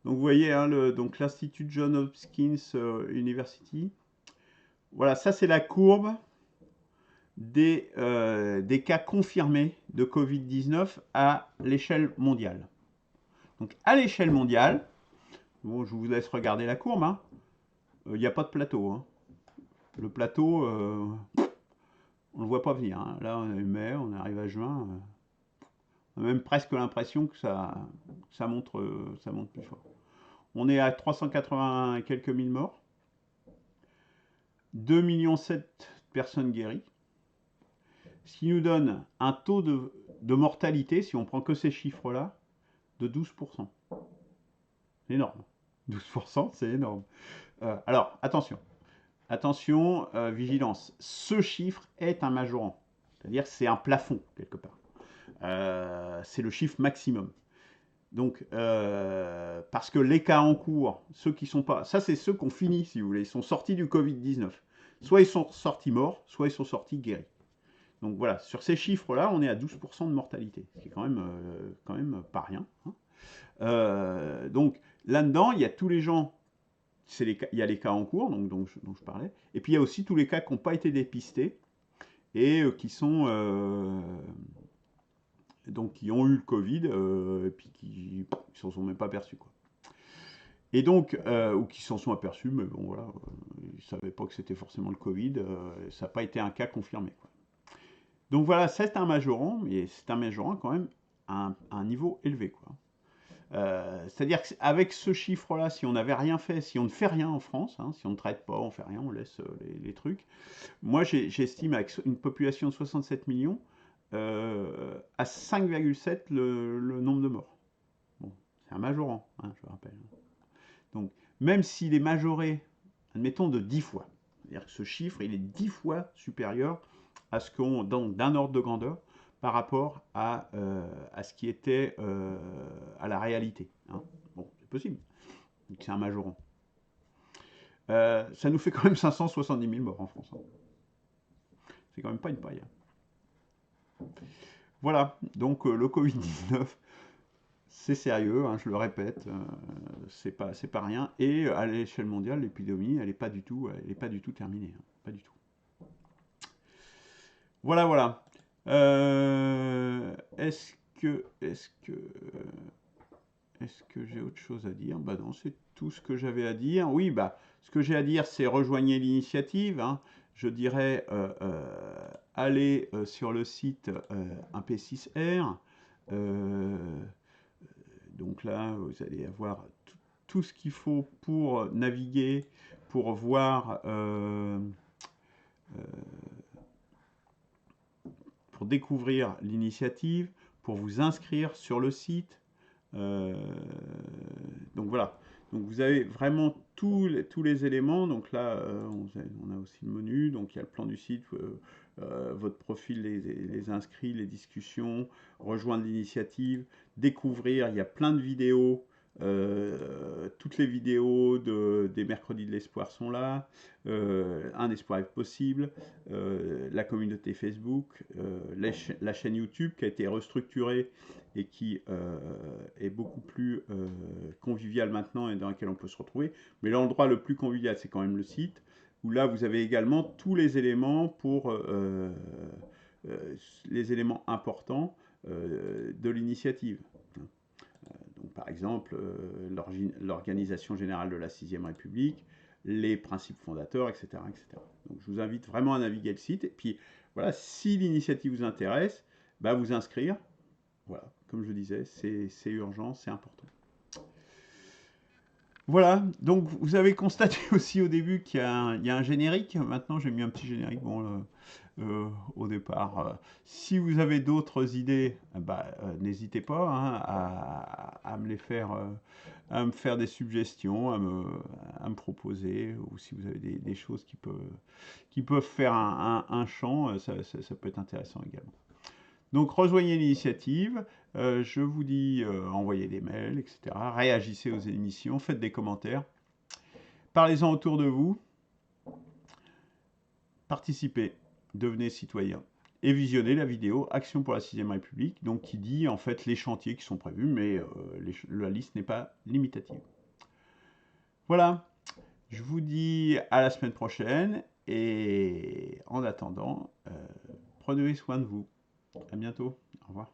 Speaker 1: Donc vous voyez, hein, donc l'Institut Johns Hopkins University. Voilà, ça c'est la courbe des cas confirmés de Covid-19 à l'échelle mondiale. Donc à l'échelle mondiale, bon, je vous laisse regarder la courbe, hein, il n'y a pas de plateau. Hein. Le plateau, on ne le voit pas venir. Hein. Là, on est mai, on arrive à juin. On a même presque l'impression que ça monte plus fort. On est à 380 et quelques mille morts, 2,7 millions de personnes guéries, ce qui nous donne un taux de mortalité, si on prend que ces chiffres-là, de 12%. C'est énorme. 12%, c'est énorme. Alors, attention. attention, vigilance, ce chiffre est un majorant, c'est-à-dire c'est un plafond quelque part. C'est le chiffre maximum. Donc, parce que les cas en cours, ceux qui sont pas, ça c'est ceux qui ont fini, si vous voulez, ils sont sortis du Covid-19. Soit ils sont sortis morts, soit ils sont sortis guéris. Donc voilà, sur ces chiffres-là, on est à 12% de mortalité, ce qui est quand même pas rien, hein. Donc là-dedans, il y a tous les gens, il y a les cas en cours, dont je parlais, et puis il y a aussi tous les cas qui n'ont pas été dépistés et qui sont donc qui ont eu le Covid, et puis qui ne s'en sont même pas aperçus, quoi. Et donc, ou qui s'en sont aperçus, mais bon voilà, ils ne savaient pas que c'était forcément le Covid, ça n'a pas été un cas confirmé, quoi. Donc voilà, c'est un majorant, mais c'est un majorant quand même à un niveau élevé, quoi. C'est-à-dire qu'avec ce chiffre-là, si on n'avait rien fait, si on ne fait rien en France, hein, si on ne traite pas, on ne fait rien, on laisse les trucs, moi j'estime avec une population de 67 millions, à 5,7 le nombre de morts. Bon, c'est un majorant, hein, je rappelle. Donc, même s'il est majoré, admettons, de 10 fois, c'est-à-dire que ce chiffre, il est 10 fois supérieur à ce qu'on, d'un ordre de grandeur, par rapport à ce qui était à la réalité, hein. Bon, c'est possible. C'est un majorant. Ça nous fait quand même 570 000 morts en France, hein. C'est quand même pas une paille, hein. Voilà, donc le Covid-19, c'est sérieux, hein, je le répète, c'est pas rien. Et à l'échelle mondiale, l'épidémie, elle n'est pas du tout terminée, hein, pas du tout. Voilà, voilà. Est-ce que j'ai autre chose à dire? Bah non, c'est tout ce que j'avais à dire. Oui, bah, ce que j'ai à dire, c'est rejoignez l'initiative, hein. Je dirais, allez sur le site 1P6R. Donc là, vous allez avoir tout ce qu'il faut pour naviguer, pour voir, pour découvrir l'initiative, pour vous inscrire sur le site. Donc voilà. Donc vous avez vraiment tous les éléments. Donc là, on a aussi le menu. Donc il y a le plan du site, votre profil, les inscrits, les discussions, rejoindre l'initiative, découvrir. Il y a plein de vidéos. Toutes les vidéos des mercredis de l'espoir sont là. Un espoir est possible. La communauté Facebook, la chaîne YouTube qui a été restructurée et qui est beaucoup plus convivial maintenant et dans laquelle on peut se retrouver. Mais l'endroit le plus convivial, c'est quand même le site, où là, vous avez également tous les éléments pour les éléments importants de l'initiative. Donc, par exemple, l'organisation générale de la 6e République, les principes fondateurs, etc., etc. Donc, je vous invite vraiment à naviguer le site. Et puis, voilà, si l'initiative vous intéresse, bah, vous inscrire. Voilà, comme je disais, c'est urgent, c'est important. Voilà, donc vous avez constaté aussi au début qu'il y a un générique. Maintenant, j'ai mis un petit générique au départ. Si vous avez d'autres idées, bah, n'hésitez pas, hein, à me les faire, à me faire des suggestions, à me proposer, ou si vous avez des choses qui peuvent faire un champ, ça peut être intéressant également. Donc rejoignez l'initiative, je vous dis envoyez des mails, etc. Réagissez aux émissions, faites des commentaires, parlez-en autour de vous, participez, devenez citoyen et visionnez la vidéo Action pour la 6e République, donc qui dit en fait les chantiers qui sont prévus, mais la liste n'est pas limitative. Voilà, je vous dis à la semaine prochaine et en attendant, prenez soin de vous. À bientôt. Au revoir.